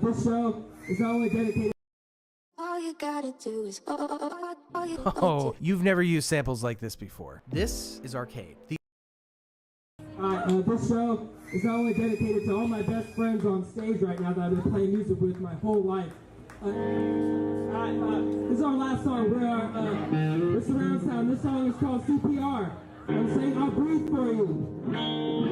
This show is not only dedicated. All you gotta do is Oh, you've never used samples like this before. This is Arcade. This show is not only dedicated to all my best friends on stage right now that I've been playing music with my whole life. This is our last song. We're surround sound. This song is called CPR. I'm saying I'll breathe for you.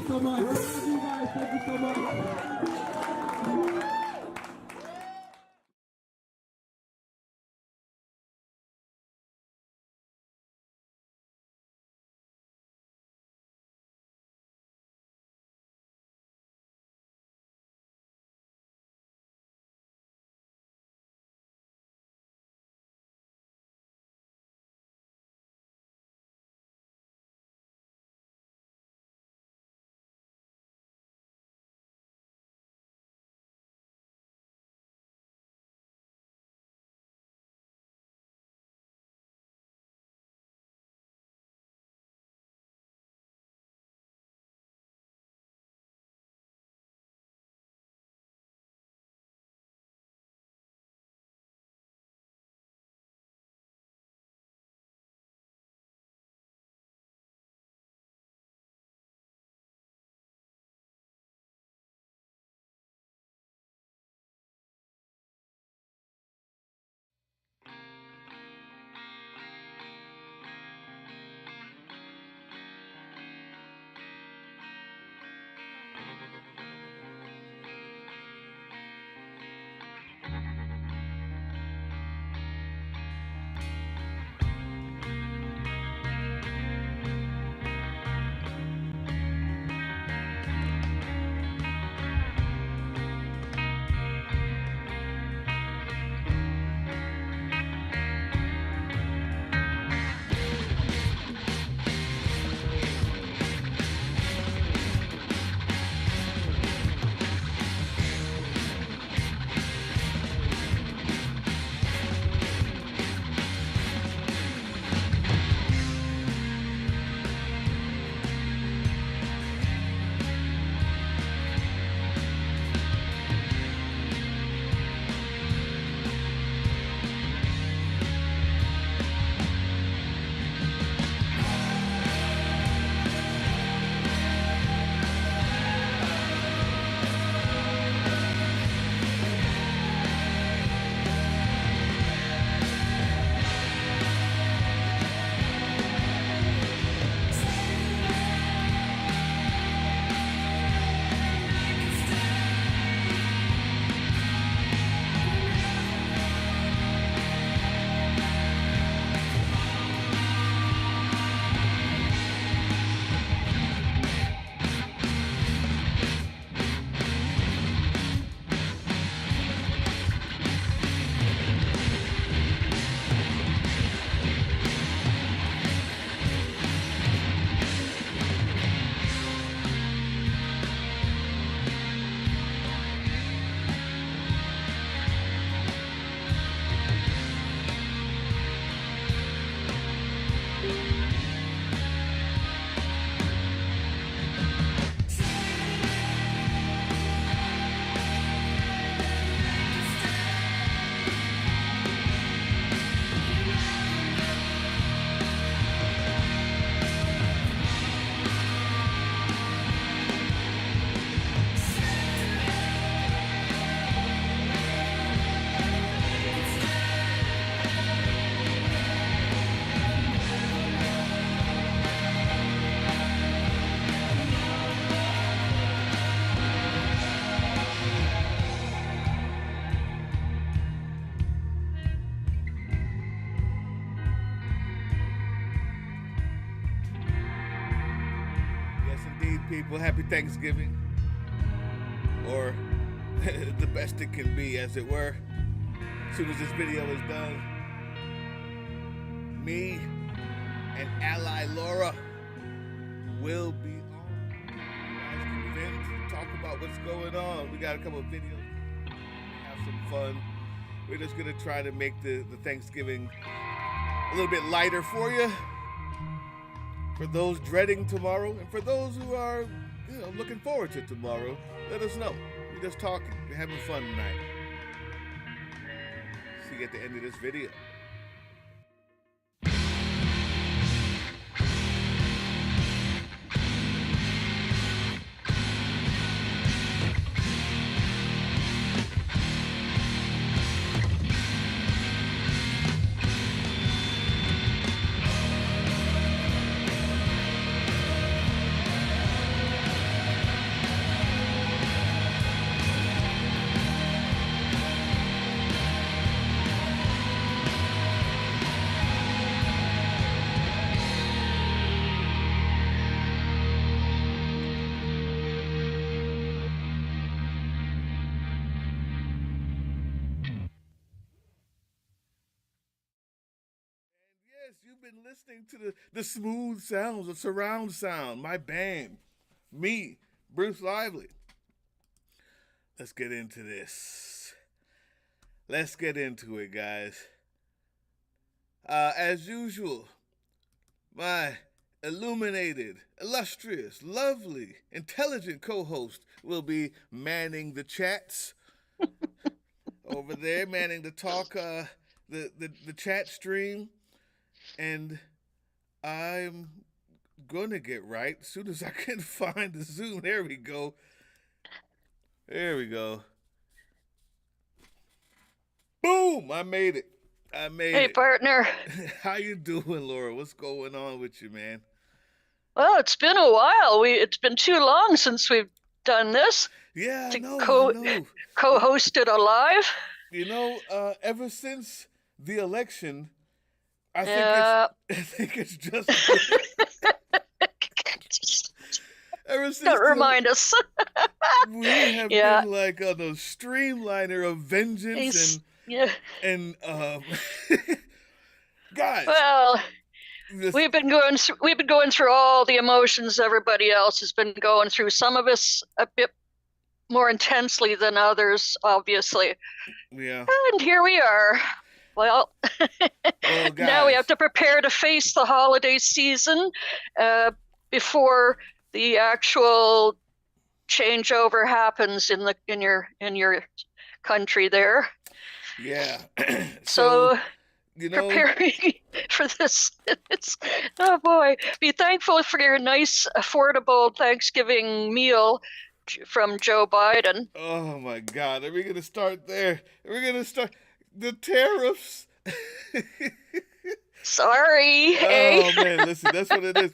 so much. I love you guys. Thank you so much. People, happy Thanksgiving, or the best it can be, as it were. As soon as this video is done, me and ally Laura will be on the event to talk about what's going on. We got a couple of videos, have some fun. We're just gonna try to make the Thanksgiving a little bit lighter for you. For those dreading tomorrow, and for those who are, looking forward to tomorrow, let us know. We're just talking. We're having fun tonight. See you at the end of this video. Yes, you've been listening to the smooth sounds of surround sound. My band, me, Bruce Lively. Let's get into this. Let's get into it, guys. As usual, my illuminated, illustrious, lovely, intelligent co-host will be manning the chats over there, manning the talk, the chat stream, and I'm gonna get right as soon as I can find the Zoom. There we go. There we go. Boom! I made it. Hey, partner. How you doing, Laura? What's going on with you, man? Well, it's been a while. It's been too long since we've done this. Yeah, I know. Co-hosted a live. Ever since the election, I think it's just ever since Don't remind us. we have been like on a streamliner of vengeance and guys. Well, we've been going through all the emotions everybody else has been going through. Some of us a bit more intensely than others, obviously. Yeah. And here we are. Well, now we have to prepare to face the holiday season before the actual changeover happens in your country there. Yeah. So preparing for this, oh boy, be thankful for your nice, affordable Thanksgiving meal from Joe Biden. Oh my God, are we going to start there? We're going to start the tariffs. Sorry. Oh man, listen, that's what it is.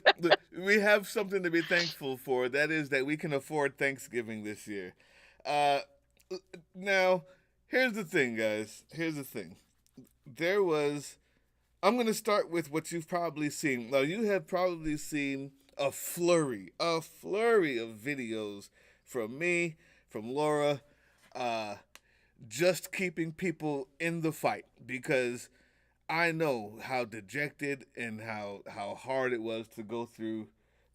We have something to be thankful for. That is that we can afford Thanksgiving this year. Now, here's the thing, guys. Here's the thing. I'm going to start with what you've probably seen. Now, you have probably seen a flurry of videos from me, from Laura, just keeping people in the fight, because I know how dejected and how hard it was to go through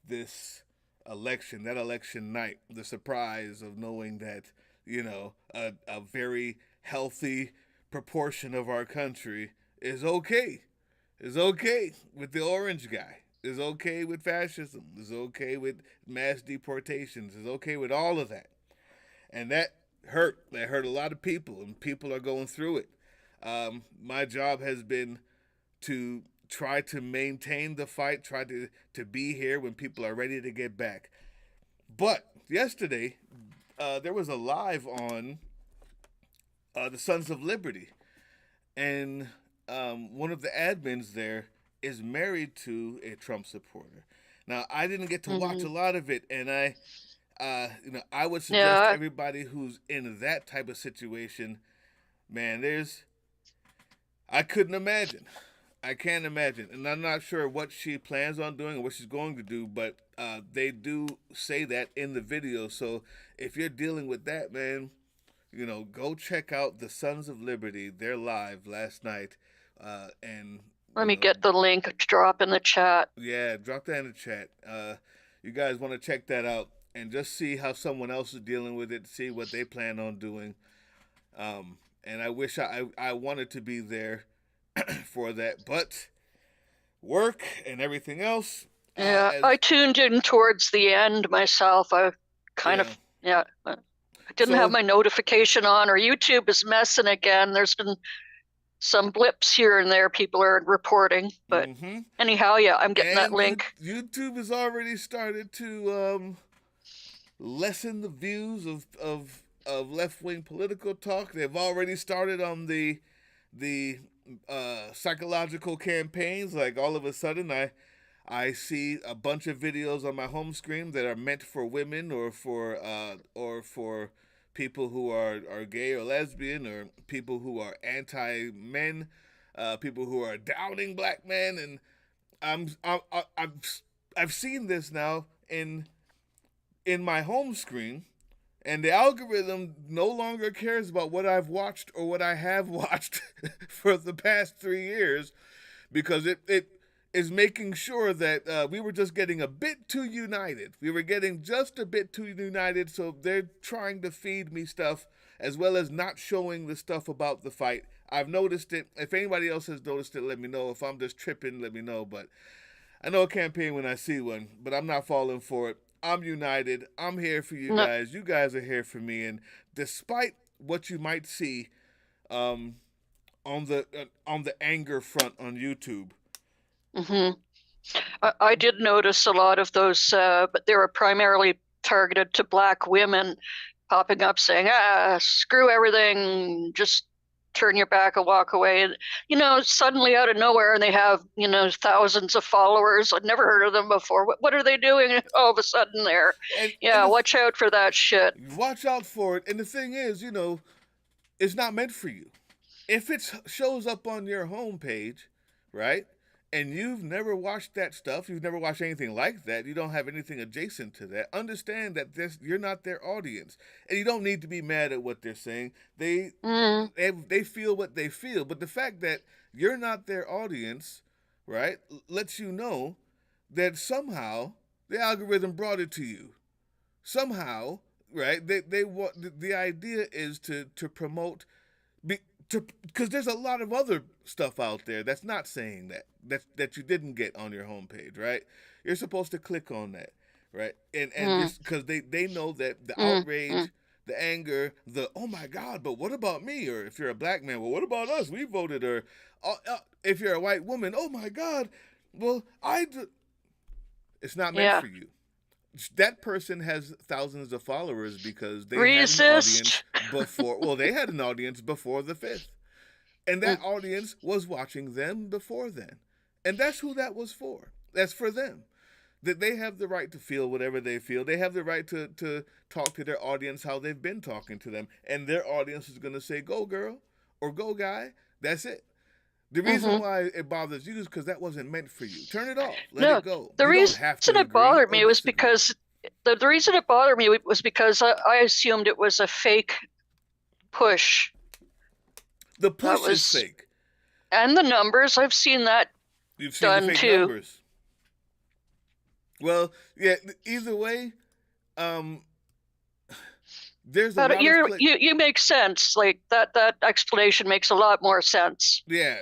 this election, that election night, the surprise of knowing that, a very healthy proportion of our country is okay with the orange guy, is okay with fascism, is okay with mass deportations, is okay with all of that. And that hurt a lot of people, and people are going through it. My job has been to try to maintain the fight, try to be here when people are ready to get back. But yesterday, there was a live on the Sons of Liberty, and one of the admins there is married to a Trump supporter. Now, I didn't get to watch a lot of it, and I would suggest everybody who's in that type of situation, man, I couldn't imagine. I can't imagine. And I'm not sure what she plans on doing or what she's going to do, but they do say that in the video. So if you're dealing with that, man, go check out the Sons of Liberty. They're live last night. And let me get the link, drop in the chat. Yeah, drop that in the chat. You guys want to check that out and just see how someone else is dealing with it, see what they plan on doing. And I wish I wanted to be there for that, but work and everything else. I tuned in towards the end myself. I I didn't have my notification on, or YouTube is messing again. There's been some blips here and there people are reporting, but anyhow, I'm getting that link. YouTube has already started to lessen the views of left-wing political talk. They've already started on the psychological campaigns. Like, all of a sudden I see a bunch of videos on my home screen that are meant for women or for people who are gay or lesbian, or people who are anti-men, people who are downing black men, and I've seen this now in my home screen, and the algorithm no longer cares about what I've watched or what I have watched for the past 3 years, because is making sure that we were just getting a bit too united. We were getting just a bit too united, so they're trying to feed me stuff as well as not showing the stuff about the fight. I've noticed it. If anybody else has noticed it, let me know. If I'm just tripping, let me know. But I know a campaign when I see one, but I'm not falling for it. I'm united. I'm here for you guys. You guys are here for me. And despite what you might see on the anger front on YouTube, I did notice a lot of those, but they were primarily targeted to Black women, popping up saying, screw everything, just turn your back and walk away. And, suddenly out of nowhere, and they have, thousands of followers. I'd never heard of them before. What are they doing all of a sudden there? And watch out for that shit. Watch out for it. And the thing is, it's not meant for you. If it shows up on your homepage, right, and you've never watched that stuff, you've never watched anything like that, you don't have anything adjacent to that, understand that you're not their audience. And you don't need to be mad at what they're saying. They feel what they feel. But the fact that you're not their audience, right, lets you know that somehow the algorithm brought it to you. Somehow, right, they want, the idea is to promote, because there's a lot of other stuff out there that's not saying that you didn't get on your homepage, right? You're supposed to click on that, right? And because they know that the outrage, the anger, the oh my God, but what about me? Or if you're a Black man, well, what about us? We voted. Or if you're a white woman, oh my God, well it's not meant for you. That person has thousands of followers because they had an audience before. Well, they had an audience before the 5th, and that audience was watching them before then, and that's who that was for. That's for them. That they have the right to feel whatever they feel. They have the right to talk to their audience how they've been talking to them, and their audience is going to say, "Go girl," or "Go guy." That's it. The reason why it bothers you is because that wasn't meant for you. Turn it off. Let it go. The reason it bothered me was because the reason it bothered me was because I assumed it was a fake push. The push is fake. And the numbers, I've seen that You've seen done the fake too. Numbers. Well, yeah. Either way, there's a lot of you make sense. Like that explanation makes a lot more sense. Yeah,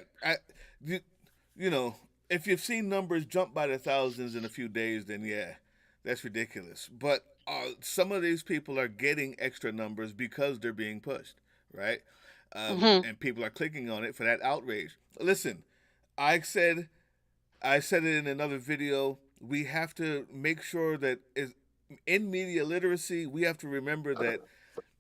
if you've seen numbers jump by the thousands in a few days, then yeah, that's ridiculous. But some of these people are getting extra numbers because they're being pushed, right? And people are clicking on it for that outrage. Listen, I said it in another video. We have to make sure that in media literacy, we have to remember that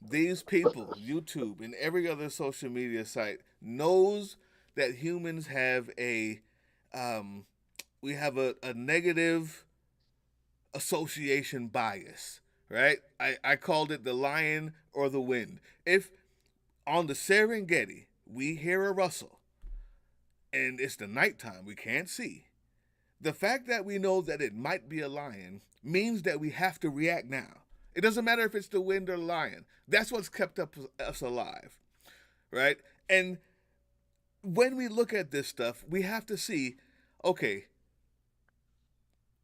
these people, YouTube and every other social media site, knows that humans have a negative association bias, right? I called it the lion or the wind. If on the Serengeti we hear a rustle and it's the nighttime, we can't see, the fact that we know that it might be a lion means that we have to react now. It doesn't matter if it's the wind or the lion. That's what's kept us alive, right? And when we look at this stuff, we have to see, okay,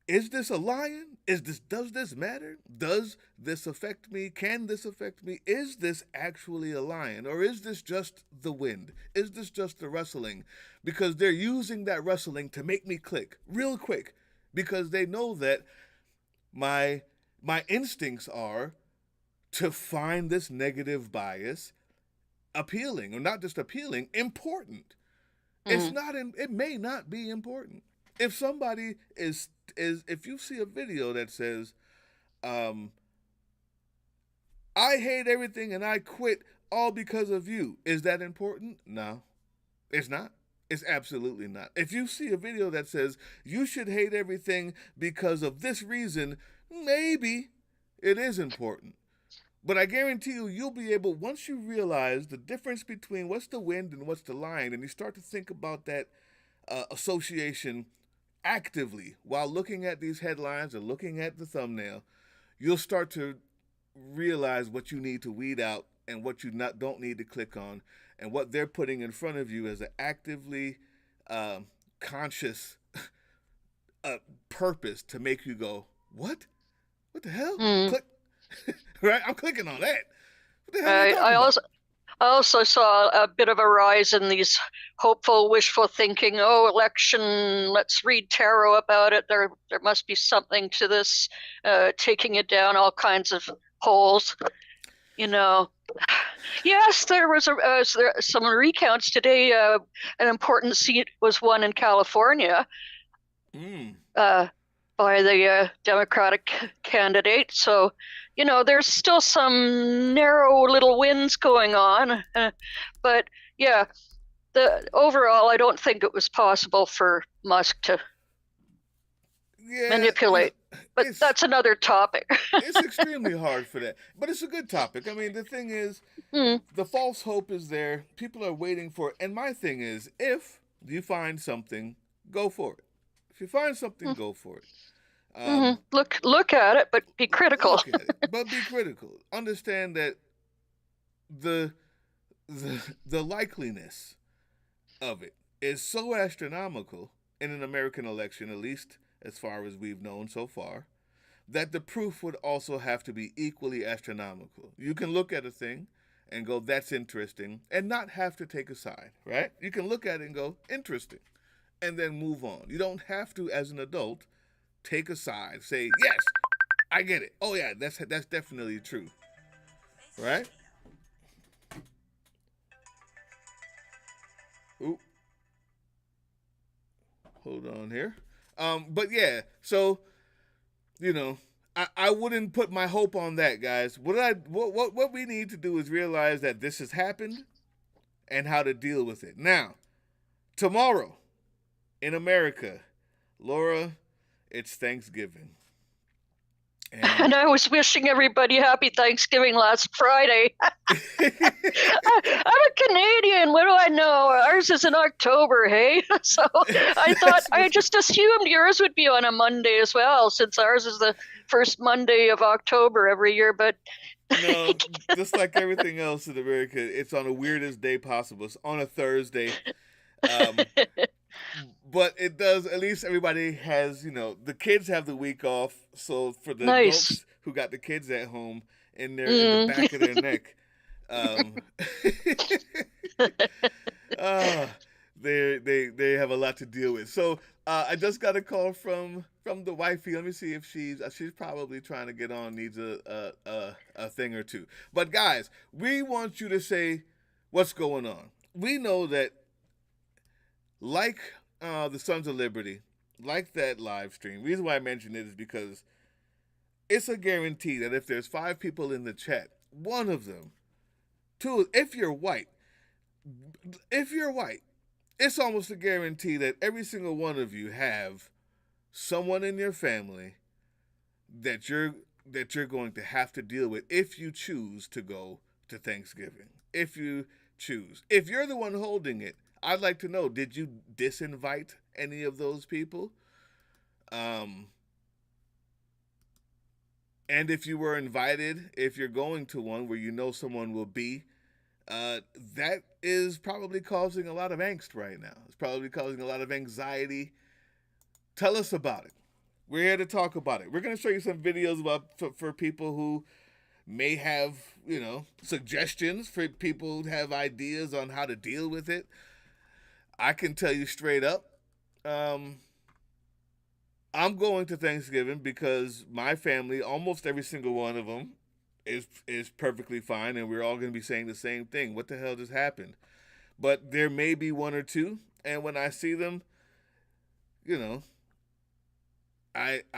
is this a lion? Does this matter? Does this affect me? Can this affect me? Is this actually a lion? Or is this just the wind? Is this just the rustling? Because they're using that rustling to make me click real quick, because they know that my instincts are to find this negative bias appealing, or not just appealing, important. It may not be important. If somebody if you see a video that says, I hate everything and I quit all because of you, is that important? No, it's not. It's absolutely not. If you see a video that says you should hate everything because of this reason, maybe it is important. But I guarantee you'll be able, once you realize the difference between what's the wind and what's the lion, and you start to think about that association actively while looking at these headlines or looking at the thumbnail, you'll start to realize what you need to weed out and what you don't need to click on, and what they're putting in front of you as an actively conscious a purpose to make you go, what? What the hell? Mm. Click. Right? I'm clicking on that. What the hell are you talking I about? also saw a bit of a rise in these hopeful, wishful thinking. Oh, election, let's read tarot about it. There must be something to this, taking it down all kinds of holes. You know, yes, there was some recounts today. An important seat was won in California by the Democratic candidate. So, there's still some narrow little wins going on. But yeah, overall, I don't think it was possible for Musk to manipulate. But that's another topic. It's extremely hard for that. But it's a good topic. I mean, the thing is, the false hope is there. People are waiting for it. And my thing is, if you find something, go for it. If you find something, go for it. Look at it, but be critical. Look at it, but be critical. Understand that the likeliness of it is so astronomical in an American election, at least as far as we've known so far, that the proof would also have to be equally astronomical. You can look at a thing and go, that's interesting, and not have to take a side, right? You can look at it and go, interesting, and then move on. You don't have to, as an adult, take a side, say, yes, I get it. Oh yeah, that's definitely true. Right? Ooh. Hold on here. But yeah, so, I wouldn't put my hope on that, guys. What we need to do is realize that this has happened and how to deal with it. Now, tomorrow in America, Laura, it's Thanksgiving. And I was wishing everybody happy Thanksgiving last Friday. I'm a Canadian. What do I know? Ours is in October, hey? So I just assumed yours would be on a Monday as well, since ours is the first Monday of October every year. But no, just like everything else in America, it's on the weirdest day possible. It's on a Thursday. But it does, at least everybody has, the kids have the week off. So for the adults who got the kids at home in the back of their neck, they have a lot to deal with. So I just got a call from the wifey. Let me see if she's probably trying to get on, needs a thing or two. But guys, we want you to say what's going on. We know that, like the Sons of Liberty, like that live stream, reason why I mention it is because it's a guarantee that if there's 5 people in the chat, one of them, 2, if you're white, it's almost a guarantee that every single one of you have someone in your family that you're going to have to deal with if you choose to go to Thanksgiving. If you choose. If you're the one holding it, I'd like to know, did you disinvite any of those people? And if you were invited, if you're going to one where you know someone will be, that is probably causing a lot of angst right now. It's probably causing a lot of anxiety. Tell us about it. We're here to talk about it. We're going to show you some videos about for people who may have, suggestions, for people who have ideas on how to deal with it. I can tell you straight up, I'm going to Thanksgiving because my family, almost every single one of them, is perfectly fine, and we're all going to be saying the same thing. What the hell just happened? But there may be 1 or 2, and when I see them, I'm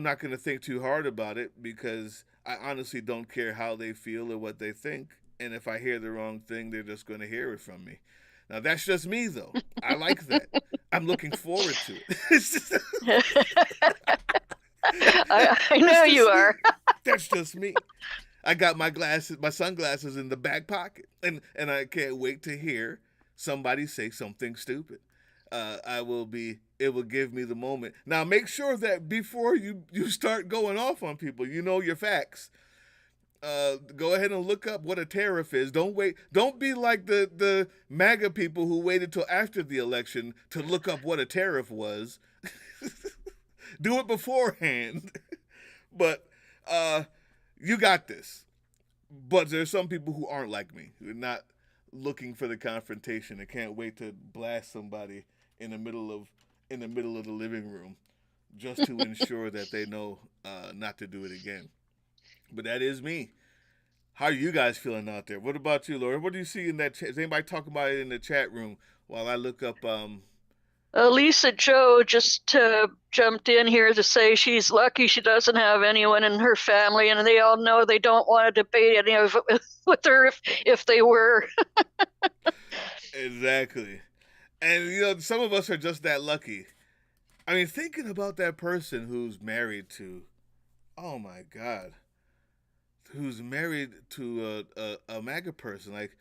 not going to think too hard about it, because I honestly don't care how they feel or what they think. And if I hear the wrong thing, they're just going to hear it from me. Now, that's just me, though. I like that. I'm looking forward to it. I know you are. That's just me. I got my sunglasses in the back pocket, and I can't wait to hear somebody say something stupid. It will give me the moment. Now, make sure that before you start going off on people, you know your facts. Go ahead and look up what a tariff is. Don't wait. Don't be like the MAGA people who waited till after the election to look up what a tariff was. Do it beforehand. But you got this. But there's some people who aren't like me, who are not looking for the confrontation and can't wait to blast somebody in the middle of the living room just to ensure that they know not to do it again. But that is me. How are you guys feeling out there? What about you, Laura? What do you see in that chat? Is anybody talking about it in the chat room while I look up? Lisa Joe just jumped in here to say she's lucky she doesn't have anyone in her family, and they all know they don't want to debate any of it with her if they were. Exactly. And, some of us are just that lucky. I mean, thinking about that person who's married to, oh my God, who's married to a MAGA person, like,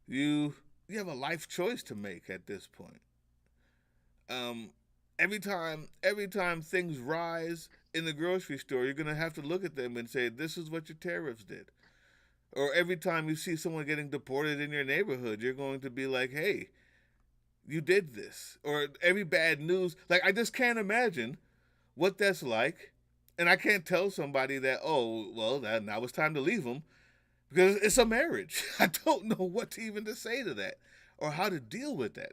you have a life choice to make at this point. Every time things rise in the grocery store, you're gonna have to look at them and say, "This is what your tariffs did." Or every time you see someone getting deported in your neighborhood, you're going to be like, "Hey, you did this." Or every bad news, like I just can't imagine what that's like, and I can't tell somebody that, "Oh, well, now it's time to leave them," because it's a marriage. I don't know what to even to say to that or how to deal with that.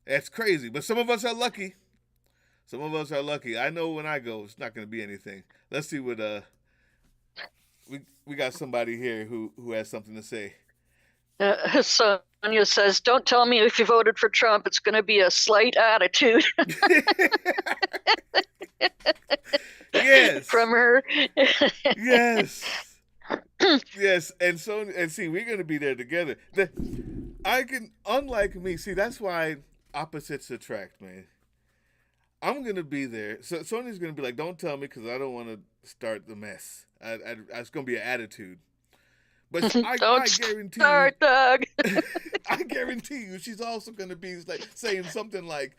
That's crazy. But some of us are lucky. Some of us are lucky. I know when I go, it's not going to be anything. Let's see what we got somebody here who has something to say. Sonia says, "Don't tell me if you voted for Trump. It's going to be a slight attitude." Yes. From her. Yes. Yes. And see, we're going to be there together. Unlike me, see, that's why opposites attract, man. I'm going to be there. So Sonia's going to be like, "Don't tell me because I don't want to start the mess." It's going to be an attitude. But I guarantee start, Doug. I guarantee you she's also going to be like saying something like,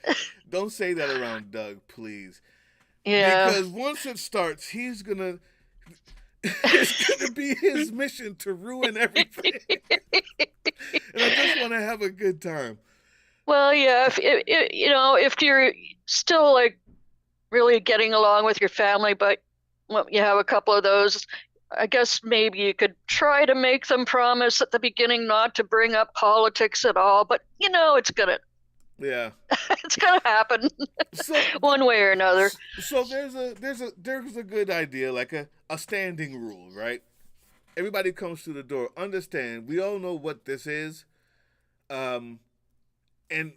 "Don't say that around Doug, please." Yeah. Because once it starts, it's going to be his mission to ruin everything. And I just want to have a good time. Well, yeah, if you're still like really getting along with your family, but you have a couple of those, I guess maybe you could try to make them promise at the beginning not to bring up politics at all. But it's gonna happen one way or another. So there's a good idea, like a standing rule, right? Everybody comes through the door. Understand, we all know what this is. And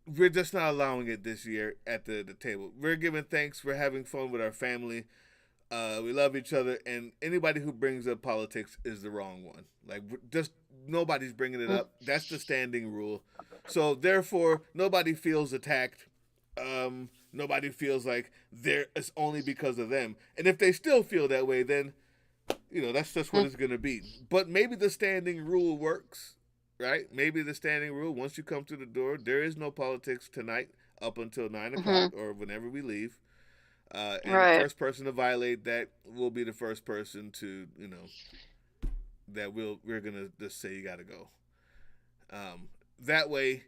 we're just not allowing it this year at the table. We're giving thanks. We're having fun with our family. We love each other. And anybody who brings up politics is the wrong one. Like, just nobody's bringing it up. That's the standing rule. So, therefore, nobody feels attacked. Nobody feels like it's only because of them. And if they still feel that way, then, that's just what it's going to be. But maybe the standing rule works. Right? Maybe the standing rule, once you come through the door, there is no politics tonight up until 9 o'clock or whenever we leave. And the first person to violate that will be the first person to, that we're going to just say you got to go. That way,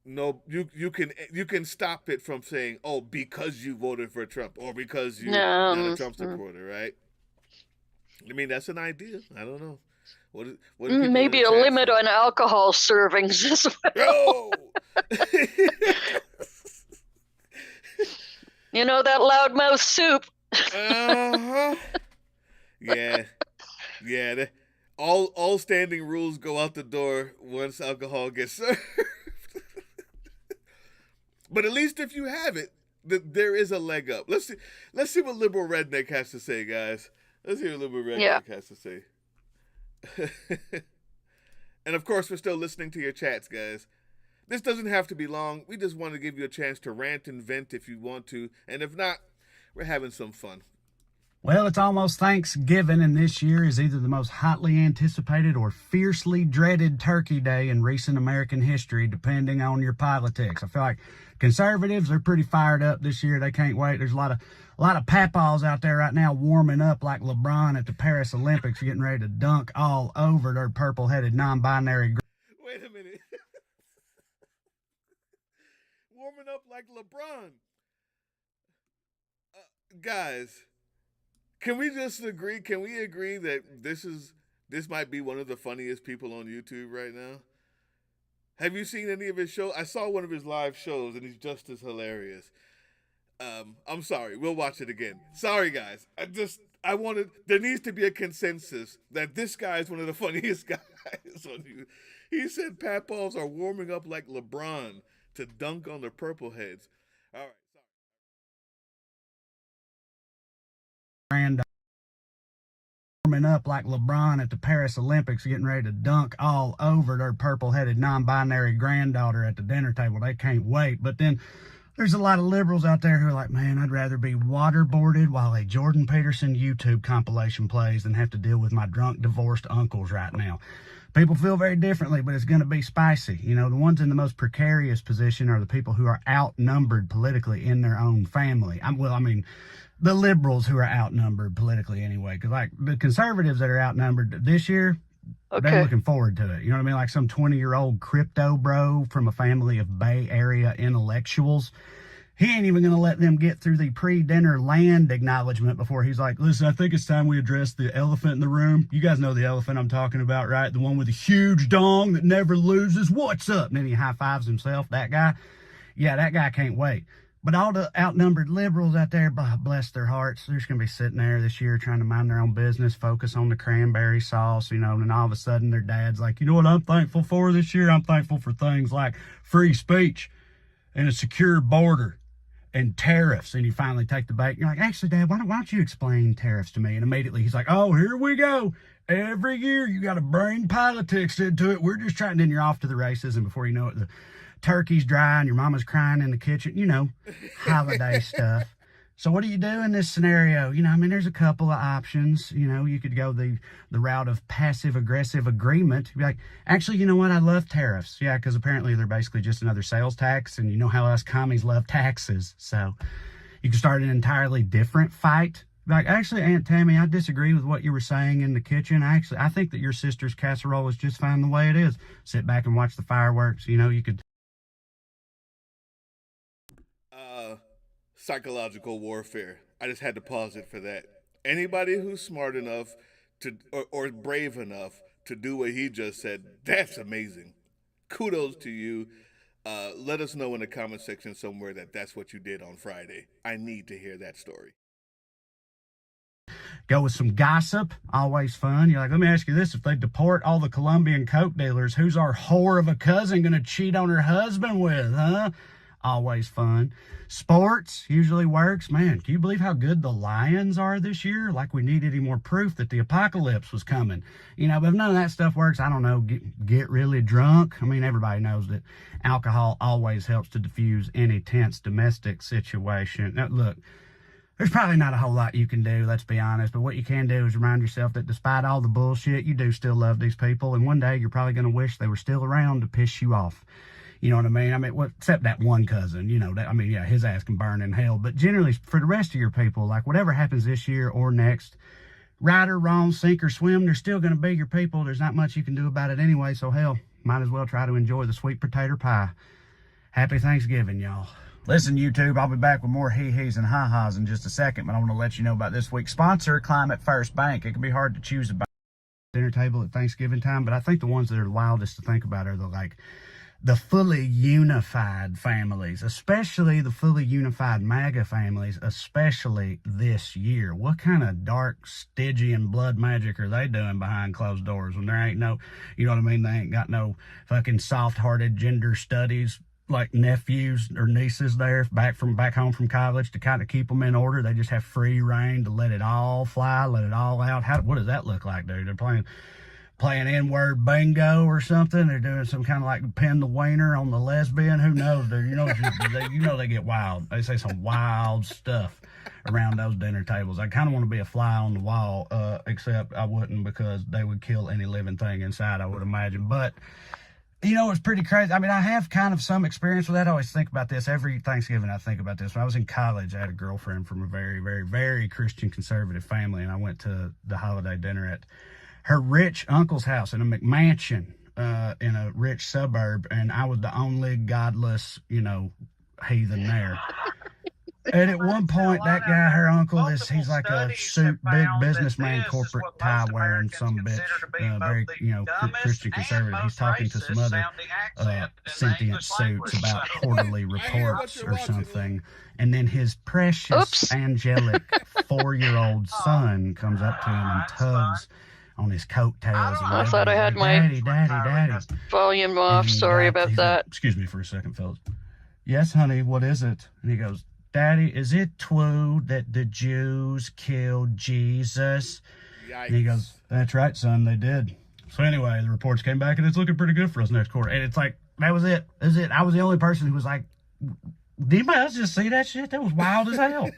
no, you can stop it from saying, "Oh, because you voted for Trump," or because you're not a Trump supporter, right? I mean, that's an idea. I don't know. What maybe a limit on alcohol servings as well. Oh! That loudmouth soup. Uh-huh. Yeah. All standing rules go out the door once alcohol gets served. But at least if you have it, there is a leg up. Let's see what Liberal Redneck has to say, guys. Let's hear what Liberal Redneck has to say. And of course, we're still listening to your chats, guys. This doesn't have to be long. We just want to give you a chance to rant and vent if you want to. And if not, we're having some fun. Well, it's almost Thanksgiving, and this year is either the most hotly anticipated or fiercely dreaded Turkey Day in recent American history, depending on your politics. I feel like conservatives are pretty fired up this year. They can't wait. There's a lot of papaws out there right now warming up like LeBron at the Paris Olympics, getting ready to dunk all over their purple-headed non-binary. Wait a minute. Warming up like LeBron. Guys, can we just agree? Can we agree that this might be one of the funniest people on YouTube right now? Have you seen any of his shows? I saw one of his live shows, and he's just as hilarious. I'm sorry. We'll watch it again. Sorry, guys. There needs to be a consensus that this guy is one of the funniest guys on YouTube. He said Papaws are warming up like LeBron to dunk on the Purple Heads. All right. Sorry. Warming up like LeBron at the Paris Olympics, getting ready to dunk all over their purple-headed non-binary granddaughter at the dinner table. They can't wait. But then there's a lot of liberals out there who are like, man, I'd rather be waterboarded while a Jordan Peterson YouTube compilation plays than have to deal with my drunk, divorced uncles right now. People feel very differently, but it's going to be spicy. You know, the ones in the most precarious position are the people who are outnumbered politically in their own family. The liberals who are outnumbered politically anyway. Because, like, the conservatives that are outnumbered this year, they're looking forward to it. You know what I mean? Like some 20-year-old crypto bro from a family of Bay Area intellectuals. He ain't even going to let them get through the pre-dinner land acknowledgement before he's like, listen, I think it's time we address the elephant in the room. You guys know the elephant I'm talking about, right? The one with the huge dong that never loses. What's up? And then he high-fives himself, that guy. Yeah, that guy can't wait. But all the outnumbered liberals out there, bless their hearts, they're just going to be sitting there this year trying to mind their own business, focus on the cranberry sauce, you know, and all of a sudden their dad's like, you know what I'm thankful for this year? I'm thankful for things like free speech and a secure border and tariffs. And you finally take the bait. And you're like, actually, Dad, why don't you explain tariffs to me? And immediately he's like, oh, here we go. Every year you got to bring politics into it. We're just trying. Then you're off to the races. And before you know it, the turkey's dry and your mama's crying in the kitchen, you know, holiday stuff. So what do you do in this scenario? You know, I mean, there's a couple of options. You know, you could go the route of passive-aggressive agreement. Be like, actually, you know what? I love tariffs. Yeah, because apparently they're basically just another sales tax, and you know how us commies love taxes. So you can start an entirely different fight. Like, actually, Aunt Tammy, I disagree with what you were saying in the kitchen. I think that your sister's casserole is just fine the way it is. Sit back and watch the fireworks. You know, you could... Psychological warfare. I just had to pause it for that. Anybody who's smart enough to or brave enough to do what he just said, that's amazing. Kudos to you. Let us know in the comment section somewhere that that's what you did on Friday. I need to hear that story. Go with some gossip, always fun. You're like, let me ask you this. If they deport all the Colombian coke dealers, who's our whore of a cousin going to cheat on her husband with, huh? Always fun. Sports usually works. Man, can you believe how good the Lions are this year? Like we need any more proof that the apocalypse was coming. You know, but if none of that stuff works, I don't know, get really drunk. I mean, everybody knows that alcohol always helps to diffuse any tense domestic situation. Now, look, there's probably not a whole lot you can do, let's be honest. But what you can do is remind yourself that despite all the bullshit, you do still love these people. And one day you're probably going to wish they were still around to piss you off. You know what I mean? I mean, except that one cousin, you know, yeah, his ass can burn in hell. But generally, for the rest of your people, like whatever happens this year or next, right or wrong, sink or swim, they're still going to be your people. There's not much you can do about it anyway. So hell, might as well try to enjoy the sweet potato pie. Happy Thanksgiving, y'all. Listen, YouTube, I'll be back with more hee-hees and ha-has in just a second, but I want to let you know about this week's sponsor, Climate First Bank. It can be hard to choose a dinner table at Thanksgiving time, but I think the ones that are the wildest to think about are the fully unified families, especially the fully unified MAGA families, especially this year. What kind of dark Stygian blood magic are they doing behind closed doors when there ain't no, you know what I mean? They ain't got no fucking soft-hearted gender studies like nephews or nieces there back home from college to kind of keep them in order. They just have free reign to let it all fly, let it all out. What does that look like, dude? They're playing N-word bingo or something. They're doing some kind of like pin the wiener on the lesbian. Who knows, dude? You know they get wild. They say some wild stuff around those dinner tables. I kind of want to be a fly on the wall, except I wouldn't, because they would kill any living thing inside, I would imagine. But you know, it's pretty crazy. I mean, I have kind of some experience with that. I always think about this. Every Thanksgiving I think about this. When I was in college, I had a girlfriend from a very, very, very Christian conservative family, and I went to the holiday dinner at her rich uncle's house in a McMansion in a rich suburb, and I was the only godless, you know, heathen there. And at one point, that guy, her uncle, he's like a suit, big businessman, corporate tie wearing some bitch, very, Christian conservative. He's talking to some other sentient suits about quarterly reports or something. And then his precious, angelic 4-year-old son comes up to him and tugs on his coattails. I thought I had my Daddy. volume off. Sorry about that. Excuse me for a second, fellas. Yes, honey, what is it? And he goes, Daddy, is it true that the Jews killed Jesus? Yikes. And he goes, that's right, son, they did. So anyway, the reports came back, and it's looking pretty good for us next quarter. And it's like, that was it. That was it. I was the only person who was like, did anybody else just see that shit? That was wild as hell.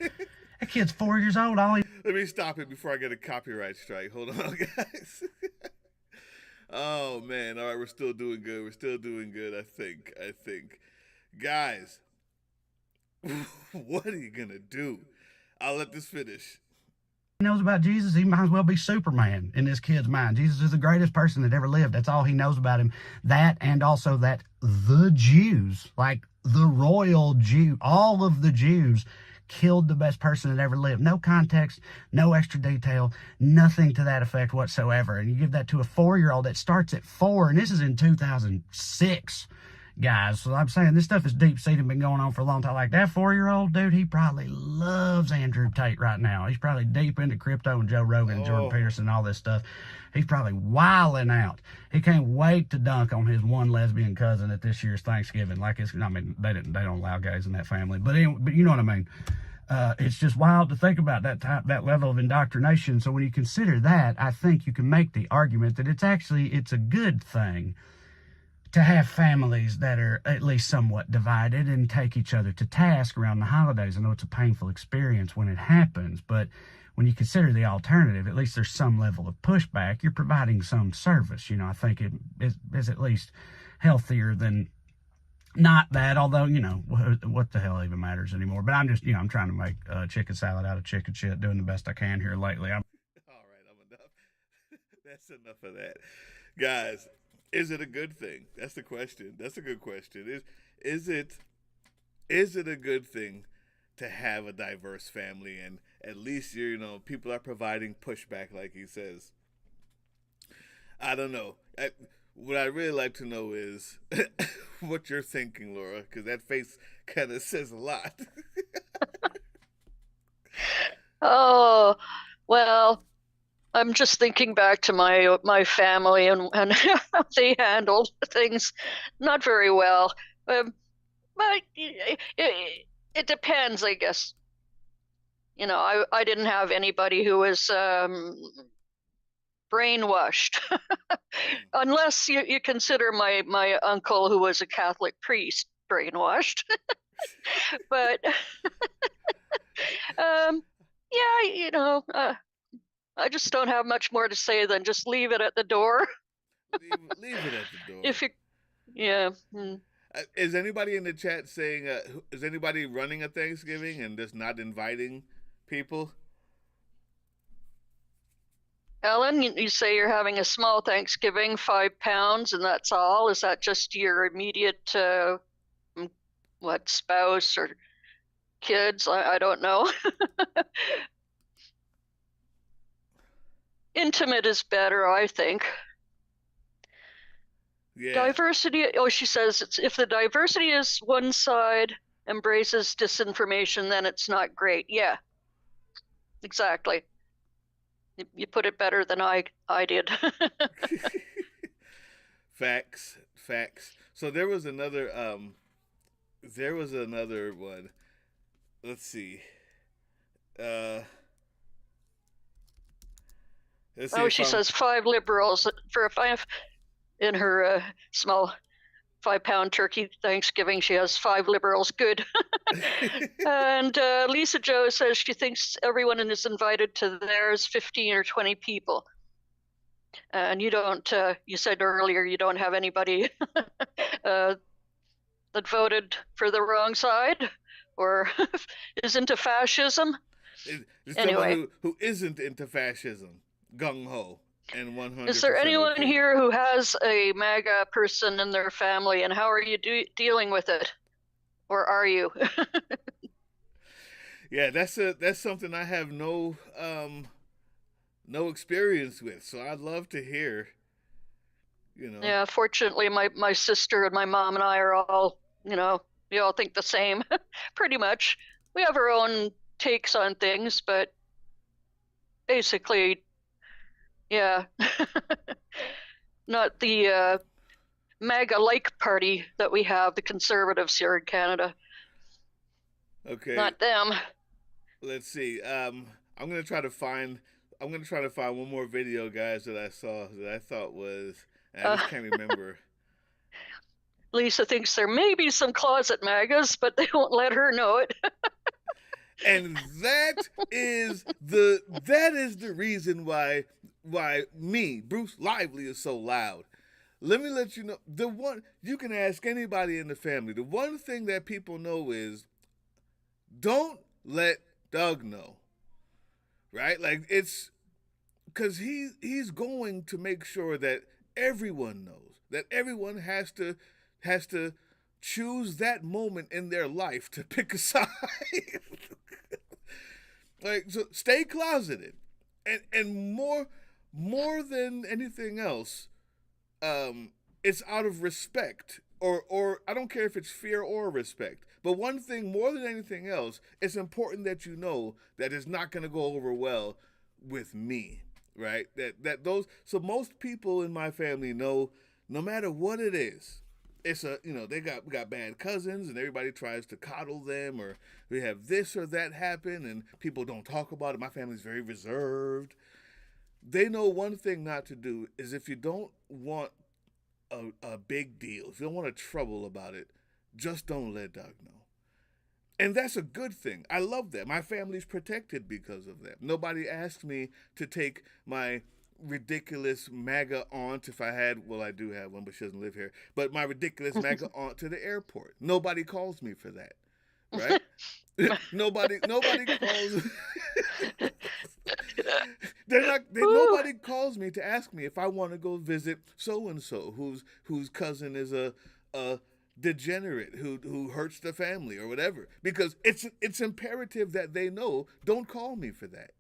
That kid's 4 years old. Let me stop it before I get a copyright strike. Hold on, guys. Oh, man. All right, we're still doing good. We're still doing good, I think. Guys, what are you going to do? I'll let this finish. He knows about Jesus, he might as well be Superman in this kid's mind. Jesus is the greatest person that ever lived. That's all he knows about him. That, and also that the Jews, like the royal Jew, all of the Jews killed the best person that ever lived. No context, no extra detail, nothing to that effect whatsoever. And you give that to a 4-year-old that starts at 4, and this is in 2006. Guys, so I'm saying this stuff is deep-seated, been going on for a long time. Like that 4-year-old dude, he probably loves Andrew Tate right now. He's probably deep into crypto and Joe Rogan and Jordan Peterson and all this stuff. He's probably wilding out. He can't wait to dunk on his one lesbian cousin at this year's Thanksgiving. Like they don't allow gays in that family, but anyway, but you know what I mean. It's just wild to think about that level of indoctrination. So when you consider that, I think you can make the argument that it's a good thing to have families that are at least somewhat divided and take each other to task around the holidays. I know it's a painful experience when it happens, but when you consider the alternative, at least there's some level of pushback. You're providing some service. I think it is at least healthier than not that, although, what the hell even matters anymore. But I'm just, I'm trying to make chicken salad out of chicken shit, doing the best I can here lately. All right, I'm enough. That's enough of that. Guys, is it a good thing? That's the question. That's a good question. Is it a good thing to have a diverse family, and at least people are providing pushback, like he says? I don't know. What I'd really like to know is what you're thinking, Laura, because that face kind of says a lot. Oh, well, I'm just thinking back to my family and how they handled things not very well. But it depends, I guess. I didn't have anybody who was brainwashed, unless you consider my uncle, who was a Catholic priest, brainwashed. But I just don't have much more to say than just leave it at the door. Leave it at the door. Is anybody in the chat saying, is anybody running a Thanksgiving and just not inviting people? Ellen, you say you're having a small Thanksgiving, 5 pounds, and that's all? Is that just your immediate, spouse or kids? I don't know. Intimate is better, I think. Yeah. Diversity, she says, if the diversity is one side embraces disinformation, then it's not great. Yeah, exactly. You put it better than I did. Facts. So there was another one. Let's see. She says 5 liberals for a 5 in her small 5-pound turkey Thanksgiving. She has 5 liberals. Good. And Lisa Jo says she thinks everyone is invited to theirs, 15 or 20 people. And you don't, you said earlier you don't have anybody that voted for the wrong side or is into fascism. Anyway, who isn't into fascism, gung-ho. And 100%. Is there anyone here who has a MAGA person in their family, and how are you dealing with it? Or are you? Yeah, that's something I have no experience with. So I'd love to hear. You know. Yeah, fortunately, my sister and my mom and I are all, we all think the same, pretty much. We have our own takes on things, but basically, yeah, not the MAGA-like party that we have, the conservatives here in Canada. Okay. Not them. Let's see. I'm gonna try to find one more video, guys, that I saw that I thought was. I just can't remember. Lisa thinks there may be some closet MAGAs, but they won't let her know it. And that is the reason why me, Bruce Lively, is so loud. Let me let you know, you can ask anybody in the family. The one thing that people know is, don't let Doug know. Right? Like, it's because he's going to make sure that everyone knows, that everyone has to choose that moment in their life to pick a side. Like, so stay closeted, and more than anything else, it's out of respect, or I don't care if it's fear or respect. But one thing, more than anything else, it's important that you know that it's not going to go over well with me, right? So most people in my family know, no matter what it is, it's we got bad cousins and everybody tries to coddle them, or we have this or that happen and people don't talk about it. My family's very reserved. They know one thing not to do is, if you don't want a big deal, if you don't want a trouble about it, just don't let Doug know. And that's a good thing. I love that. My family's protected because of that. Nobody asked me to take my ridiculous MAGA aunt, if I had, well, I do have one, but she doesn't live here, but my ridiculous MAGA aunt to the airport. Nobody calls me for that, right? Nobody calls. Nobody calls me to ask me if I want to go visit so and so whose cousin is a degenerate who hurts the family or whatever, because it's imperative that they know. Don't call me for that.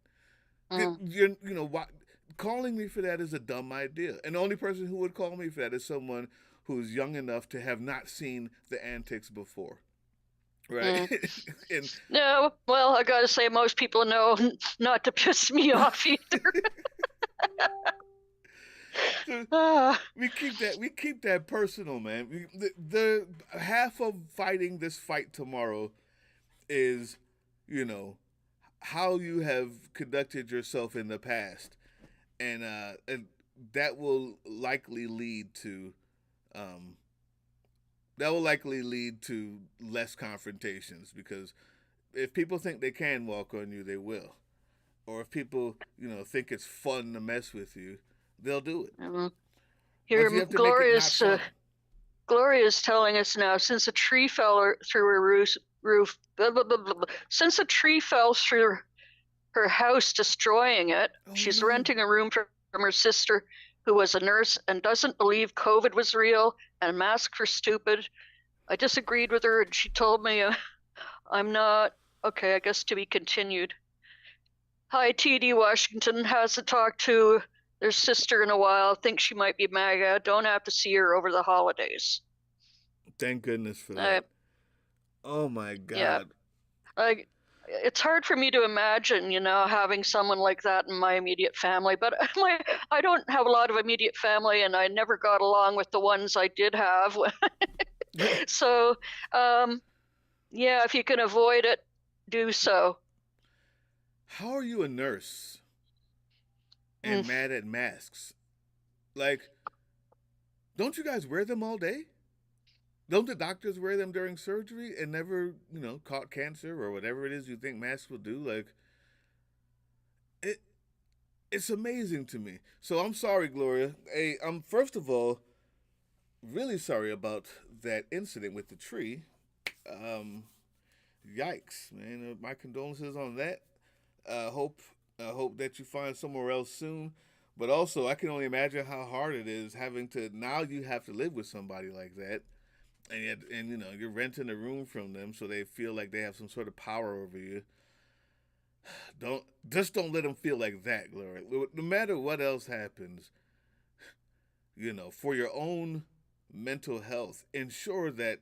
Calling me for that is a dumb idea. And the only person who would call me for that is someone who's young enough to have not seen the antics before. Right? No, well, I gotta say, most people know not to piss me off either. We keep that personal, man. The half of fighting this fight tomorrow is, how you have conducted yourself in the past. And that will likely lead to less confrontations, because if people think they can walk on you, they will. Or if people, think it's fun to mess with you, they'll do it. Here, Gloria's telling us now, since a tree fell through her roof, blah, blah, blah, blah, since a tree fell through her house, destroying it, she's renting a room from her sister, who was a nurse and doesn't believe COVID was real and masks are stupid. I disagreed with her, and she told me I'm not. Okay, I guess to be continued. Hi, TD Washington. Hasn't talked to their sister in a while. Thinks she might be MAGA. Don't have to see her over the holidays. Thank goodness for that. Oh my God. Yeah. It's hard for me to imagine, having someone like that in my immediate family. But I don't have a lot of immediate family, and I never got along with the ones I did have. So, if you can avoid it, do so. How are you a nurse and mad at masks? Like, don't you guys wear them all day? Don't the doctors wear them during surgery and never, caught cancer or whatever it is you think masks will do? Like, it's amazing to me. So I'm sorry, Gloria. Hey, I'm first of all really sorry about that incident with the tree. Yikes, man. My condolences on that. Hope that you find somewhere else soon. But also, I can only imagine how hard it is now you have to live with somebody like that. And you're renting a room from them, so they feel like they have some sort of power over you. don't let them feel like that, Gloria. No matter what else happens, for your own mental health, ensure that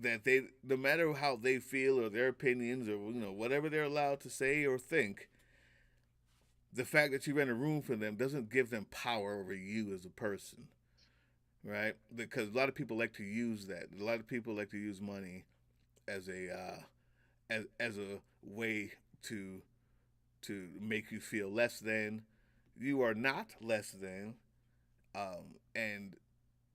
they, no matter how they feel or their opinions or whatever they're allowed to say or think, the fact that you rent a room for them doesn't give them power over you as a person, right? Because a lot of people like to use that. A lot of people like to use money as a as a way to make you feel less than. You are not less than, and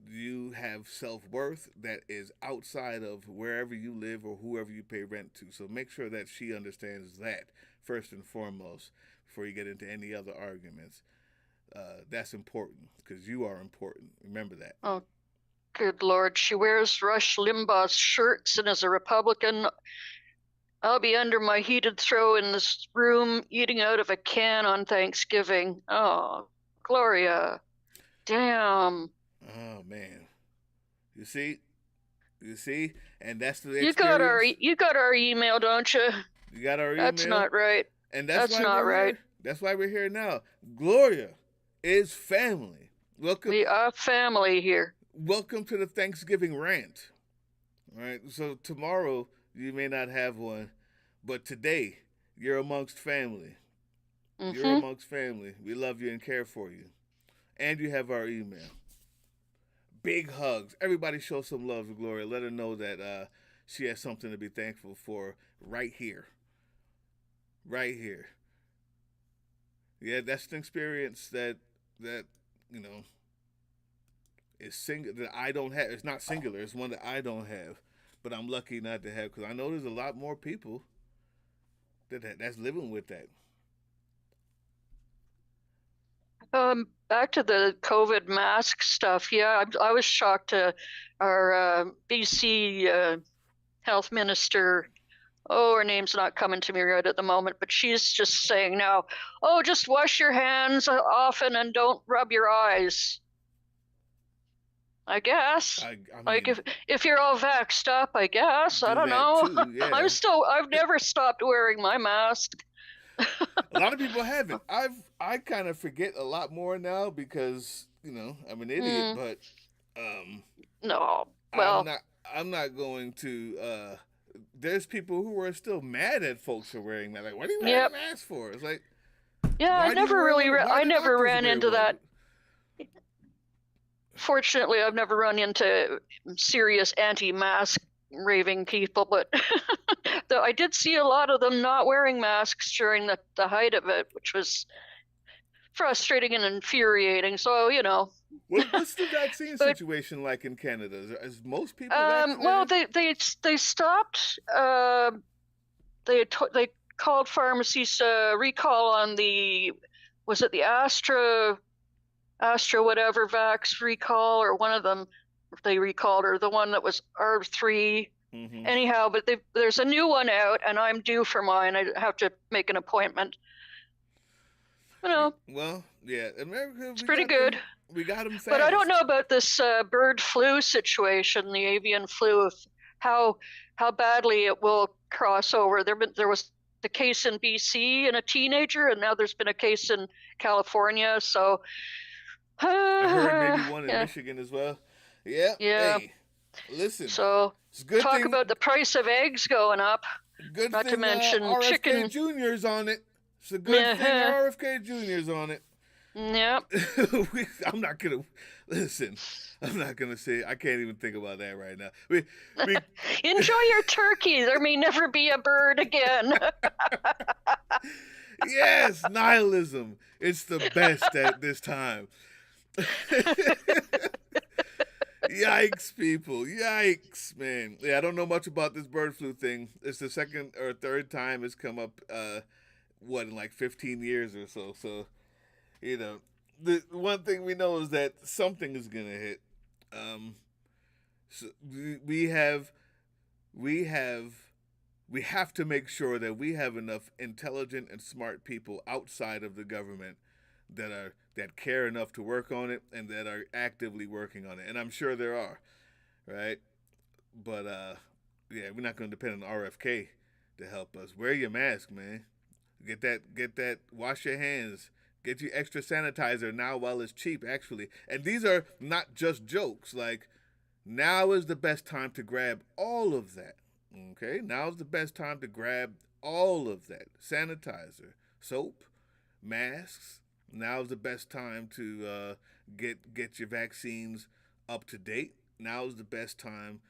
you have self-worth that is outside of wherever you live or whoever you pay rent to. So make sure that she understands that first and foremost before you get into any other arguments. That's important because you are important. Remember that. Oh, good Lord. She wears Rush Limbaugh's shirts and is a Republican. I'll be under my heated throw in this room eating out of a can on Thanksgiving. Oh, Gloria. Damn. Oh man. You see, and that's the experience. You got our email, don't you? You got our email. That's not right. And that's not right. That's why we're here now. Gloria is family. Welcome. We are family here. Welcome to the Thanksgiving rant. All right. So tomorrow you may not have one, but today you're amongst family. Mm-hmm. You're amongst family. We love you and care for you. And you have our email. Big hugs. Everybody show some love to Gloria. Let her know that she has something to be thankful for right here. Right here. Yeah, that's an experience that is singular, that I don't have. It's not singular. It's one that I don't have, but I'm lucky not to have, because I know there's a lot more people that's living with that. Back to the COVID mask stuff. Yeah, I was shocked. Our BC health minister, her name's not coming to me right at the moment, but she's just saying now, just wash your hands often and don't rub your eyes. I guess. I mean, like if you're all vaxxed up, I guess. I don't know. Too, yeah. I've never stopped wearing my mask. A lot of people haven't. I kind of forget a lot more now because I'm an idiot. But no, well, I'm not going to. There's people who are still mad at folks for wearing masks. Like, what are you wearing a mask for? It's like, yeah, I never ran into that. Fortunately, I've never run into serious anti-mask raving people, but though I did see a lot of them not wearing masks during the height of it, which was frustrating and infuriating. So, What's the vaccine situation like in Canada? Is most people vaccinated? Well, they stopped. They called pharmacies recall on was it the Astra whatever vax recall, or one of them they recalled, or the one that was R3. Mm-hmm. Anyhow, but there's a new one out, and I'm due for mine. I have to make an appointment. Well, yeah, America. It's pretty good. We got them fast. But I don't know about this bird flu situation, the avian flu, of how badly it will cross over. There was the case in BC in a teenager, and now there's been a case in California. So I heard maybe one in Michigan as well. Yeah. Yeah. Hey, listen. So talk about the price of eggs going up. Good not thing, to mention RFK chicken. Jr.'s on it. It's a good thing RFK Jr.'s on it. Yep. I'm not gonna say. I can't even think about that right now. Enjoy your turkey. There may never be a bird again. Yes, nihilism. It's the best at this time. Yikes, people. Yikes, man. Yeah, I don't know much about this bird flu thing. It's the second or third time it's come up, in like 15 years or so. So, the one thing we know is that something is going to hit. So we have to make sure that we have enough intelligent and smart people outside of the government that care enough to work on it and that are actively working on it. And I'm sure there are, right? But we're not going to depend on RFK to help us. Wear your mask, man. Get that. Wash your hands. Get you extra sanitizer now while it's cheap, actually. And these are not just jokes. Like, now is the best time to grab all of that. Okay? Now is the best time to grab all of that. Sanitizer, soap, masks. Now is the best time to get your vaccines up to date. Now is the best time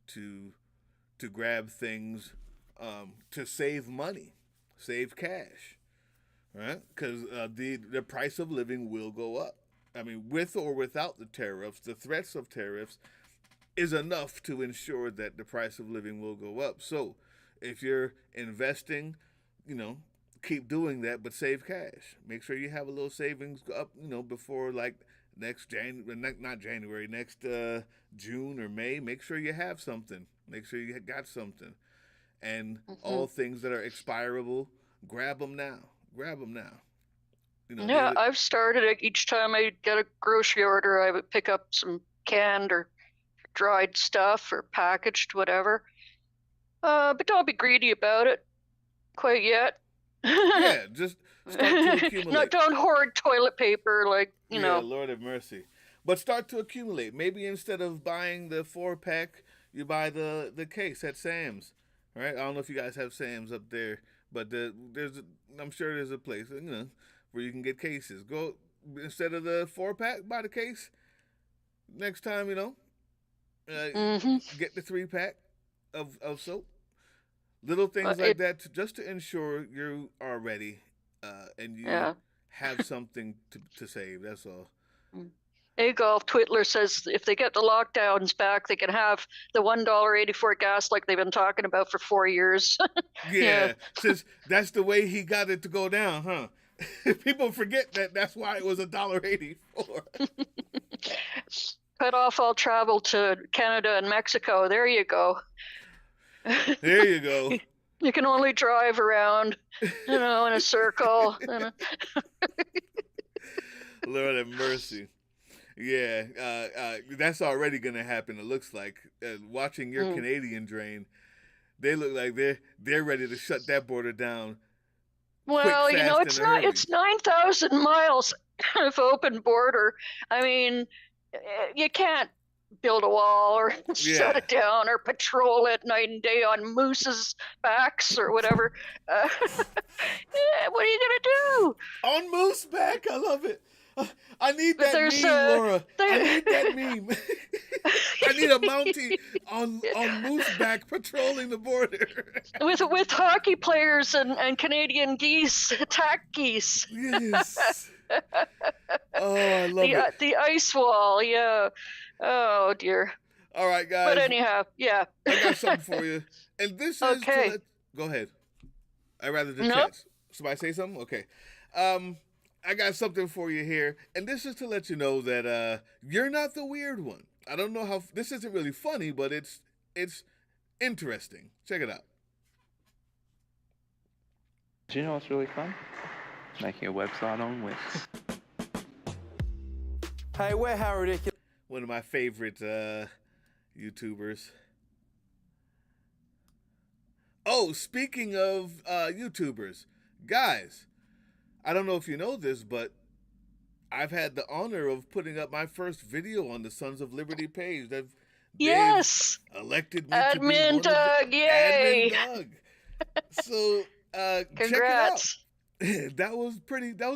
to grab things to save money, save cash, right? Because the price of living will go up. I mean, with or without the tariffs, the threats of tariffs is enough to ensure that the price of living will go up. So if you're investing, keep doing that, but save cash. Make sure you have a little savings up, before like next June or May. Make sure you have something. Make sure you got something. And all things that are expirable, grab them now. Grab them now. Yeah, I've started it. Each time I get a grocery order, I would pick up some canned or dried stuff or packaged, whatever. But don't be greedy about it quite yet. Yeah, just start to accumulate. No, don't hoard toilet paper, Yeah, Lord have mercy. But start to accumulate. Maybe instead of buying the 4-pack, you buy the case at Sam's. Right? I don't know if you guys have Sam's up there, but I'm sure there's a place, where you can get cases. Go instead of the 4-pack, buy the case. Next time, get the 3-pack of soap. Little things like that, just to ensure you are ready and you have something to save. That's all. Agolf Twitler says if they get the lockdowns back, they can have the $1.84 gas like they've been talking about for 4 years. Yeah, since that's the way he got it to go down, huh? People forget that's why it was $1.84. Cut off all travel to Canada and Mexico. There you go. There you go. You can only drive around, in a circle. Lord have mercy. Yeah, that's already going to happen, it looks like. Watching your Canadian drain, they look like they're ready to shut that border down. Well, quick, fast, it's and early. it's 9,000 miles of open border. I mean, you can't build a wall or shut it down or patrol it night and day on mooses' backs or whatever. What are you going to do? On moose back, I love it. I need that meme, Laura. I need that meme. I need a Mountie on mooseback patrolling the border. with hockey players and Canadian geese, attack geese. Yes. Oh, I love it. The ice wall, yeah. Oh dear. All right, guys. But anyhow, yeah. I got something for you, and this is okay. Go ahead. I'd rather just chat. Somebody say something? Okay. I got something for you here, and this is to let you know that you're not the weird one. I don't know how this isn't really funny, but it's interesting. Check it out. Do you know what's really fun? Making a website on Wix. Hey, we're How Ridiculous. One of my favorite YouTubers. Oh, speaking of YouTubers, guys, I don't know if you know this, but I've had the honor of putting up my first video on the Sons of Liberty page. They've elected me to be one Doug, yay! Admin Doug. So congrats. Check it out. That was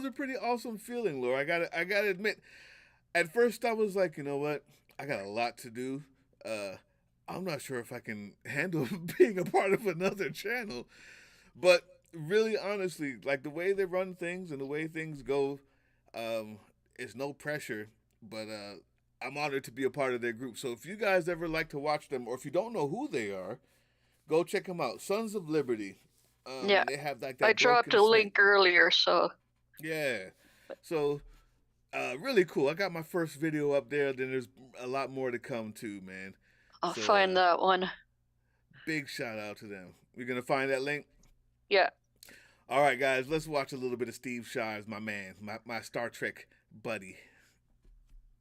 a pretty awesome feeling, Laura. I gotta admit, at first I was like, you know what? I got a lot to do. I'm not sure if I can handle being a part of another channel, but really, honestly, like the way they run things and the way things go, it's no pressure, but I'm honored to be a part of their group. So if you guys ever like to watch them, or if you don't know who they are, go check them out. Sons of Liberty. Yeah, they have like that. I dropped a link earlier, so. Yeah, so really cool. I got my first video up there. Then there's a lot more to come too, man. I'll find that one. Big shout out to them. You're gonna find that link? Yeah. All right, guys, let's watch a little bit of Steve Shives, my man, my Star Trek buddy.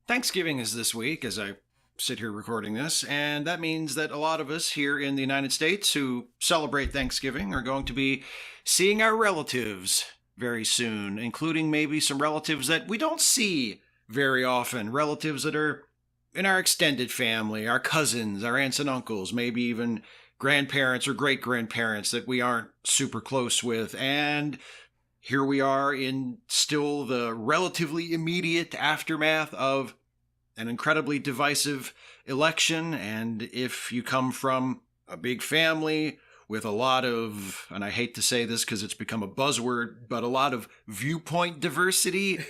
Thanksgiving is this week, as I sit here recording this, and that means that a lot of us here in the United States who celebrate Thanksgiving are going to be seeing our relatives very soon, including maybe some relatives that we don't see very often, relatives that are in our extended family, our cousins, our aunts and uncles, maybe even grandparents or great-grandparents that we aren't super close with. And here we are in still the relatively immediate aftermath of an incredibly divisive election. And if you come from a big family with a lot of, and I hate to say this because it's become a buzzword, but a lot of viewpoint diversity,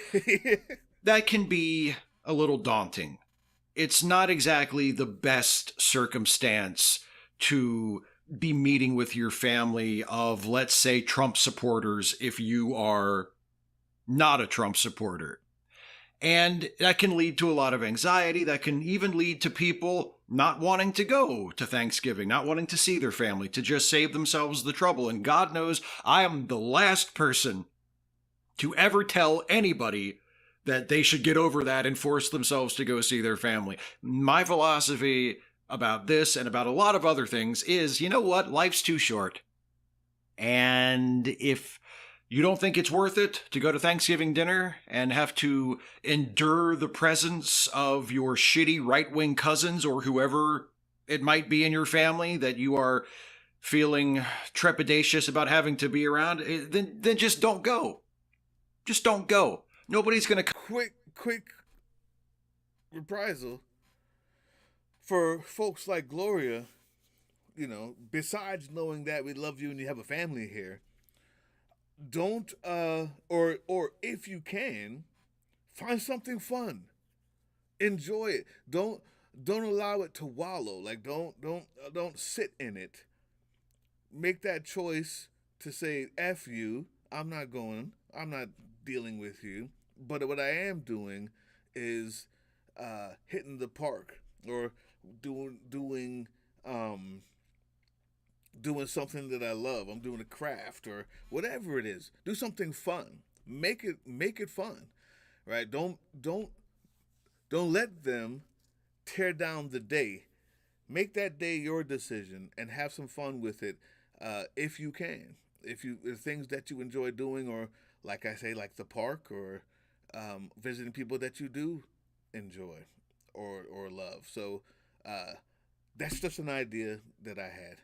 that can be a little daunting. It's not exactly the best circumstance to be meeting with your family of, let's say, Trump supporters if you are not a Trump supporter. And that can lead to a lot of anxiety. That can even lead to people not wanting to go to Thanksgiving, not wanting to see their family, to just save themselves the trouble. And God knows I am the last person to ever tell anybody that they should get over that and force themselves to go see their family. My philosophy about this and about a lot of other things is, you know what? Life's too short. And if you don't think it's worth it to go to Thanksgiving dinner and have to endure the presence of your shitty right-wing cousins or whoever it might be in your family that you are feeling trepidatious about having to be around, then just don't go. Just don't go. Nobody's going to... Quick reprisal. For folks like Gloria, you know, besides knowing that we love you and you have a family here, don't or if you can, find something fun. Enjoy it. Don't allow it to wallow. Like don't sit in it. Make that choice to say F you. I'm not going. I'm not dealing with you. But what I am doing is hitting the park or doing something that I love. I'm doing a craft or whatever it is. Do something fun. Make it fun, right? Don't let them tear down the day. Make that day your decision and have some fun with it, if you can. If things that you enjoy doing, or like I say, like the park, or visiting people that you do enjoy or love. So that's just an idea that I had.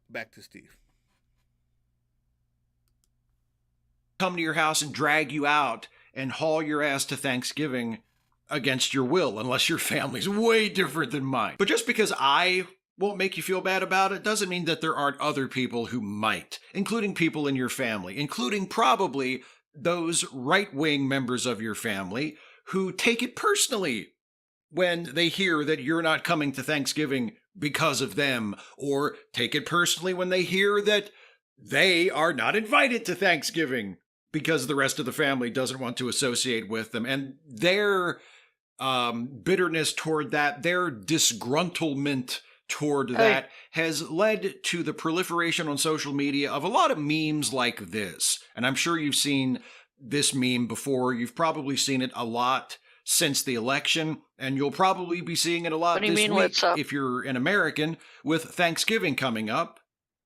Back to Steve. Come to your house and drag you out and haul your ass to Thanksgiving against your will, unless your family's way different than mine. But just because I won't make you feel bad about it doesn't mean that there aren't other people who might, including people in your family, including probably those right-wing members of your family who take it personally when they hear that you're not coming to Thanksgiving because of them, or take it personally when they hear that they are not invited to Thanksgiving because the rest of the family doesn't want to associate with them. And their bitterness toward that, their disgruntlement toward that has led to the proliferation on social media of a lot of memes like this. And I'm sure you've seen this meme before. You've probably seen it a lot since the election, and you'll probably be seeing it a lot this week if you're an American, with Thanksgiving coming up,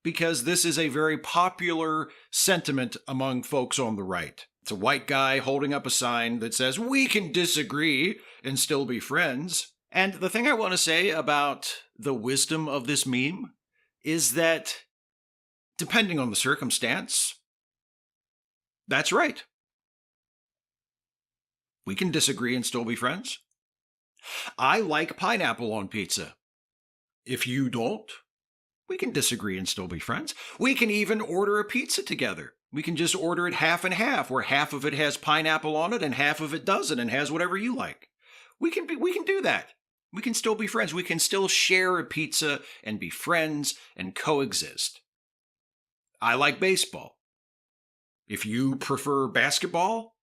because this is a very popular sentiment among folks on the right. It's a white guy holding up a sign that says, "We can disagree and still be friends." And the thing I want to say about the wisdom of this meme is that, depending on the circumstance, that's right. We can disagree and still be friends. I like pineapple on pizza. If you don't, we can disagree and still be friends. We can even order a pizza together. We can just order it half and half, where half of it has pineapple on it and half of it doesn't and has whatever you like. We can do that. We can still be friends. We can still share a pizza and be friends and coexist. I like baseball. If you prefer basketball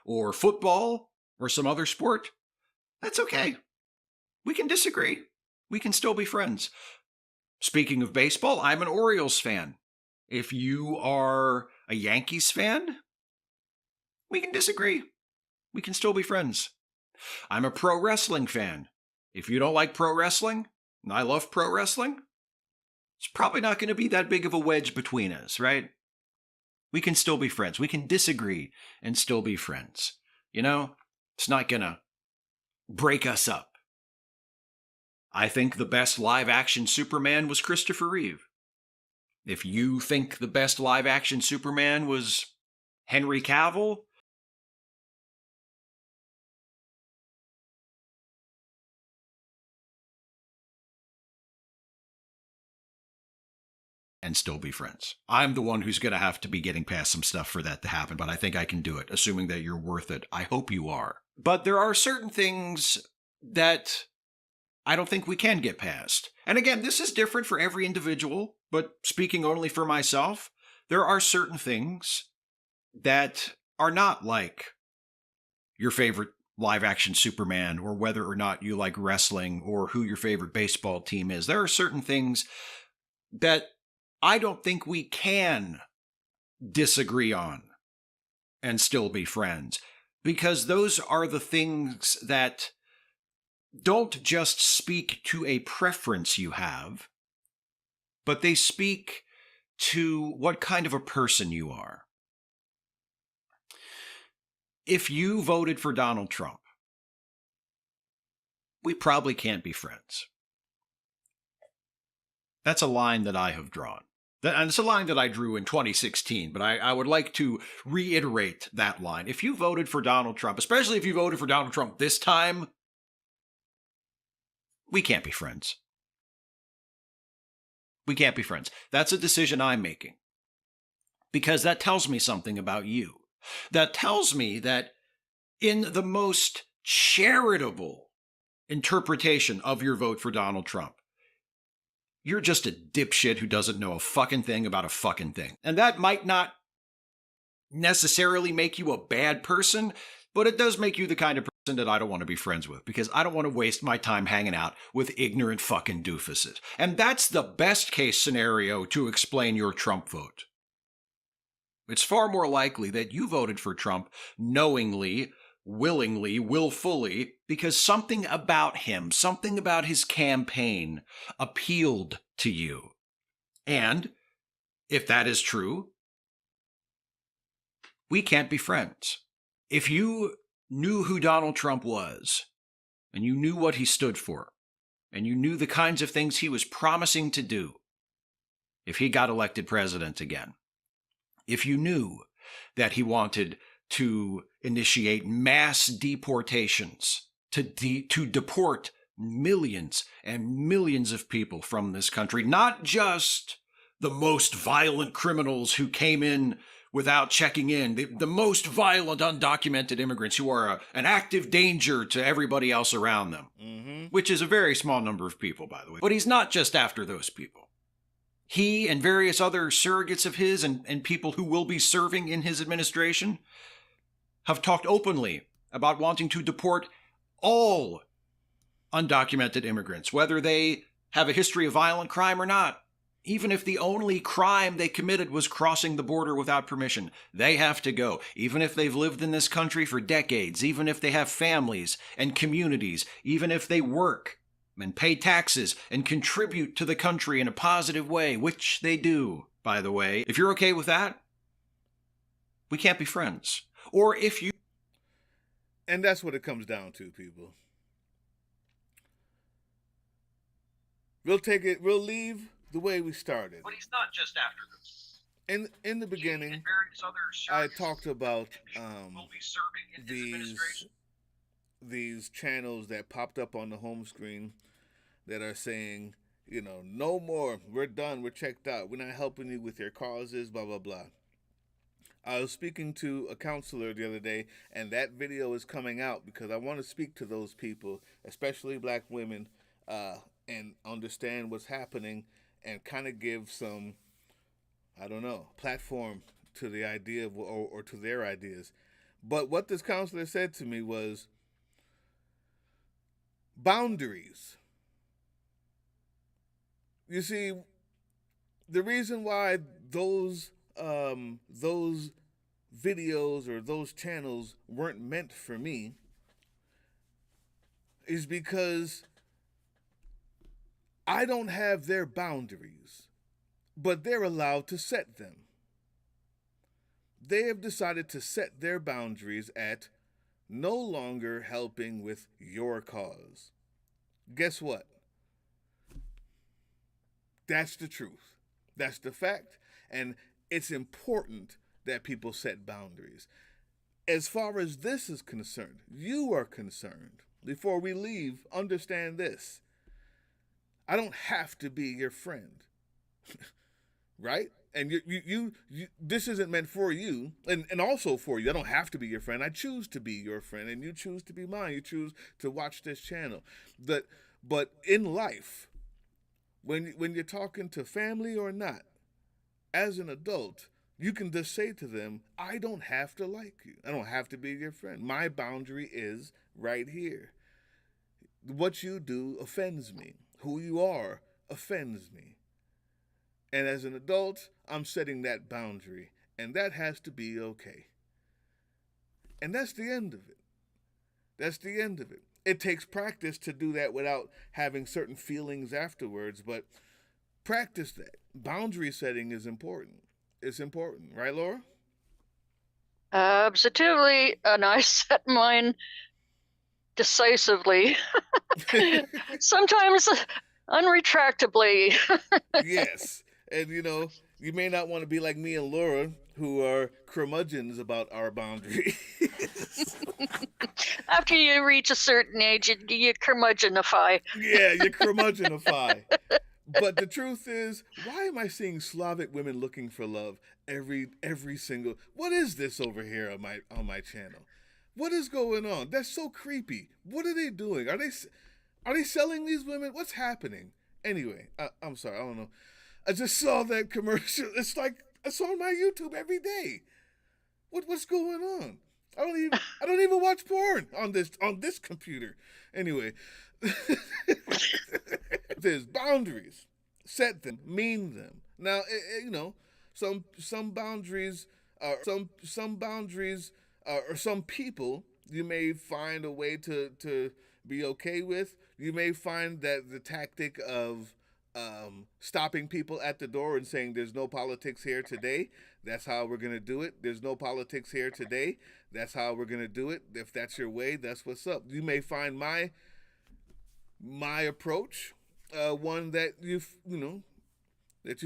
or football or some other sport, that's okay. We can disagree. We can still be friends. Speaking of baseball, I'm an Orioles fan. If you are a Yankees fan, we can disagree. We can still be friends. I'm a pro wrestling fan. If you don't like pro wrestling, and I love pro wrestling, it's probably not going to be that big of a wedge between us, right? We can still be friends. We can disagree and still be friends. You know, it's not going to break us up. I think the best live-action Superman was Christopher Reeve. If you think the best live-action Superman was Henry Cavill, and still be friends. I'm the one who's going to have to be getting past some stuff for that to happen, but I think I can do it, assuming that you're worth it. I hope you are. But there are certain things that I don't think we can get past. And again, this is different for every individual, but speaking only for myself, there are certain things that are not like your favorite live-action Superman, or whether or not you like wrestling, or who your favorite baseball team is. There are certain things that I don't think we can disagree on and still be friends, because those are the things that don't just speak to a preference you have, but they speak to what kind of a person you are. If you voted for Donald Trump, we probably can't be friends. That's a line that I have drawn. And it's a line that I drew in 2016, but I would like to reiterate that line. If you voted for Donald Trump, especially if you voted for Donald Trump this time, we can't be friends. We can't be friends. That's a decision I'm making, because that tells me something about you. That tells me that in the most charitable interpretation of your vote for Donald Trump, you're just a dipshit who doesn't know a fucking thing about a fucking thing. And that might not necessarily make you a bad person, but it does make you the kind of person that I don't want to be friends with, because I don't want to waste my time hanging out with ignorant fucking doofuses. And that's the best case scenario to explain your Trump vote. It's far more likely that you voted for Trump knowingly, willingly, willfully, because something about him, something about his campaign appealed to you. And if that is true, we can't be friends. If you knew who Donald Trump was, and you knew what he stood for, and you knew the kinds of things he was promising to do if he got elected president again, if you knew that he wanted to initiate mass deportations, to deport millions and millions of people from this country, not just the most violent criminals who came in without checking in, the most violent undocumented immigrants who are an active danger to everybody else around them, which is a very small number of people, by the way. But he's not just after those people. He and various other surrogates of his and people who will be serving in his administration have talked openly about wanting to deport all undocumented immigrants, whether they have a history of violent crime or not. Even if the only crime they committed was crossing the border without permission, they have to go. Even if they've lived in this country for decades, even if they have families and communities, even if they work and pay taxes and contribute to the country in a positive way, which they do, by the way. If you're okay with that, we can't be friends. Or if you... And that's what it comes down to, people. We'll leave the way we started. But he's not just after them. In the beginning, I talked about these channels that popped up on the home screen that are saying, you know, no more, we're done, we're checked out, we're not helping you with your causes, blah, blah, blah. I was speaking to a counselor the other day, and that video is coming out because I want to speak to those people, especially black women, and understand what's happening and kind of give some, I don't know, platform to the idea of, or to their ideas. But what this counselor said to me was boundaries. You see, the reason why those videos or those channels weren't meant for me is because I don't have their boundaries, but they're allowed to set them. They have decided to set their boundaries at no longer helping with your cause. Guess what? That's the truth. That's the fact. And it's important that people set boundaries. As far as this is concerned, you are concerned. Before we leave, understand this. I don't have to be your friend. Right? And you this isn't meant for you, and also for you. I don't have to be your friend. I choose to be your friend, and you choose to be mine. You choose to watch this channel. But in life, when you're talking to family or not, as an adult, you can just say to them, I don't have to like you. I don't have to be your friend. My boundary is right here. What you do offends me. Who you are offends me. And as an adult, I'm setting that boundary. And that has to be okay. And that's the end of it. That's the end of it. It takes practice to do that without having certain feelings afterwards, but practice that. Boundary setting is important. It's important, right, Laura? Absolutely. And I set mine decisively. Sometimes unretractably. Yes. And you may not want to be like me and Laura, who are curmudgeons about our boundaries. After you reach a certain age, you curmudgeonify. Yeah, you curmudgeonify. But the truth is, why am I seeing Slavic women looking for love every single? What is this over here on my channel? What is going on? That's so creepy. What are they doing? Are they selling these women? What's happening? Anyway, I'm sorry. I don't know. I just saw that commercial. It's like I saw on my YouTube every day. What's going on? I don't even watch porn on this computer. Anyway, there's boundaries. Set them, mean them. Now, some boundaries some boundaries or some people you may find a way to be okay with. You may find that the tactic of stopping people at the door and saying there's no politics here today, that's how we're going to do it. There's no politics here today, that's how we're going to do it. If that's your way, that's what's up. You may find my approach one that you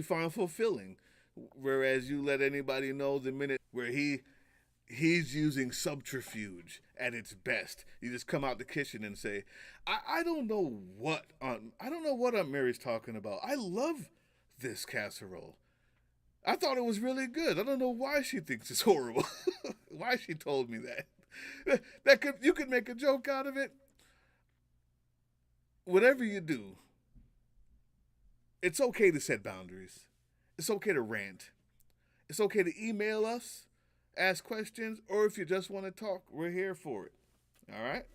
find fulfilling, whereas you let anybody know the minute where he's using subterfuge at its best. You just come out the kitchen and say, I don't know what Aunt Mary's talking about. I love this casserole. I thought it was really good. I don't know why she thinks it's horrible. Why she told me that. You could make a joke out of it. Whatever you do, it's okay to set boundaries. It's okay to rant. It's okay to email us, ask questions, or if you just want to talk, we're here for it. All right?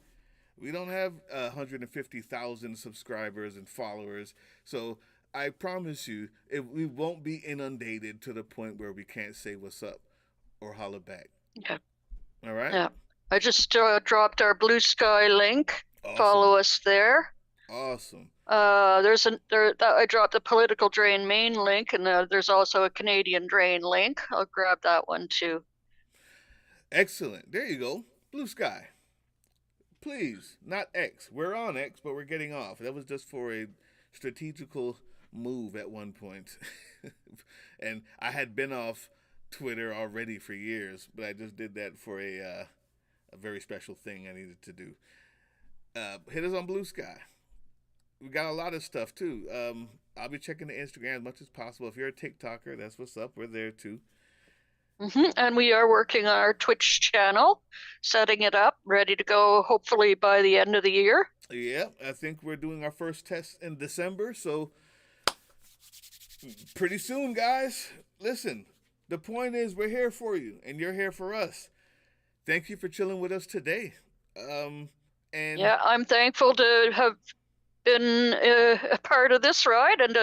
We don't have 150,000 subscribers and followers, so I promise you, we won't be inundated to the point where we can't say what's up or holler back. Yeah. All right? Yeah. I just dropped our Blue Sky link. Awesome. Follow us there. Awesome. I dropped the Political Drain main link, and there's also a Canadian Drain link. I'll grab that one too. Excellent. There you go. Blue Sky. Please, not X. We're on X, but we're getting off. That was just for a strategical move at one point. And I had been off Twitter already for years, but I just did that for a very special thing I needed to do. Hit us on Blue Sky. We got a lot of stuff too. I'll be checking the Instagram as much as possible. If you're a TikToker, that's what's up. We're there too. And we are working on our Twitch channel, setting it up, ready to go hopefully by the end of the year. Yeah, I think we're doing our first test in December, so pretty soon, guys. Listen, the point is we're here for you, and you're here for us. Thank you for chilling with us today. And yeah, I'm thankful to have been a part of this ride, and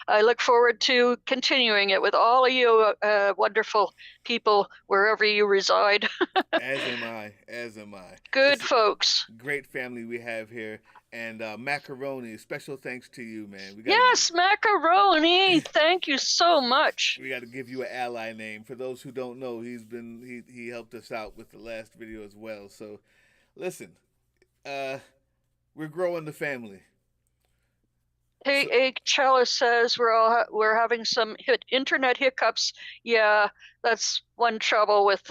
I look forward to continuing it with all of you wonderful people wherever you reside. As am I. Good It's folks. great family we have here, And Macaroni, special thanks to you, man. Yes, Macaroni. Thank you so much. We got to give you an ally name. For those who don't know, he helped us out with the last video as well. So, listen, we're growing the family. Hey, Chella says we're having some internet hiccups. Yeah, that's one trouble with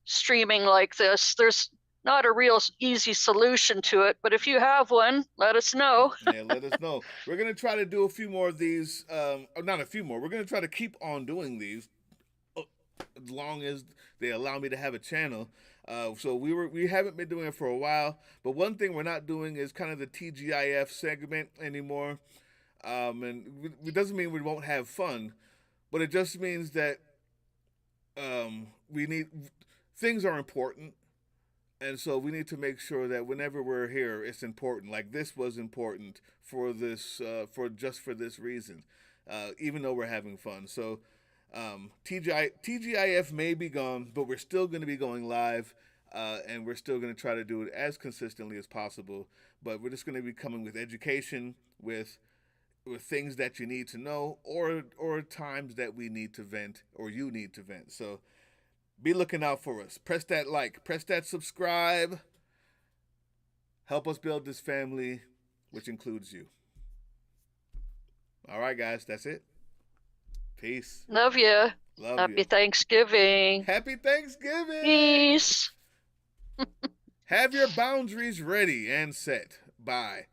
streaming like this. There's not a real easy solution to it, but if you have one, let us know. Yeah, let us know. We're gonna try to do a few more of these. Not a few more. We're gonna try to keep on doing these as long as they allow me to have a channel. So we haven't been doing it for a while, but one thing we're not doing is kind of the TGIF segment anymore. And it doesn't mean we won't have fun, but it just means that things are important. And so we need to make sure that whenever we're here, it's important. Like this was important for this, for this reason, even though we're having fun. So TGIF may be gone, but we're still going to be going live, and we're still going to try to do it as consistently as possible. But we're just going to be coming with education, with things that you need to know, or times that we need to vent, or you need to vent. So be looking out for us. Press that like, press that subscribe. Help us build this family, which includes you. All right, guys, that's it. Peace. Love you. Happy Thanksgiving. Happy Thanksgiving. Peace. Have your boundaries ready and set. Bye.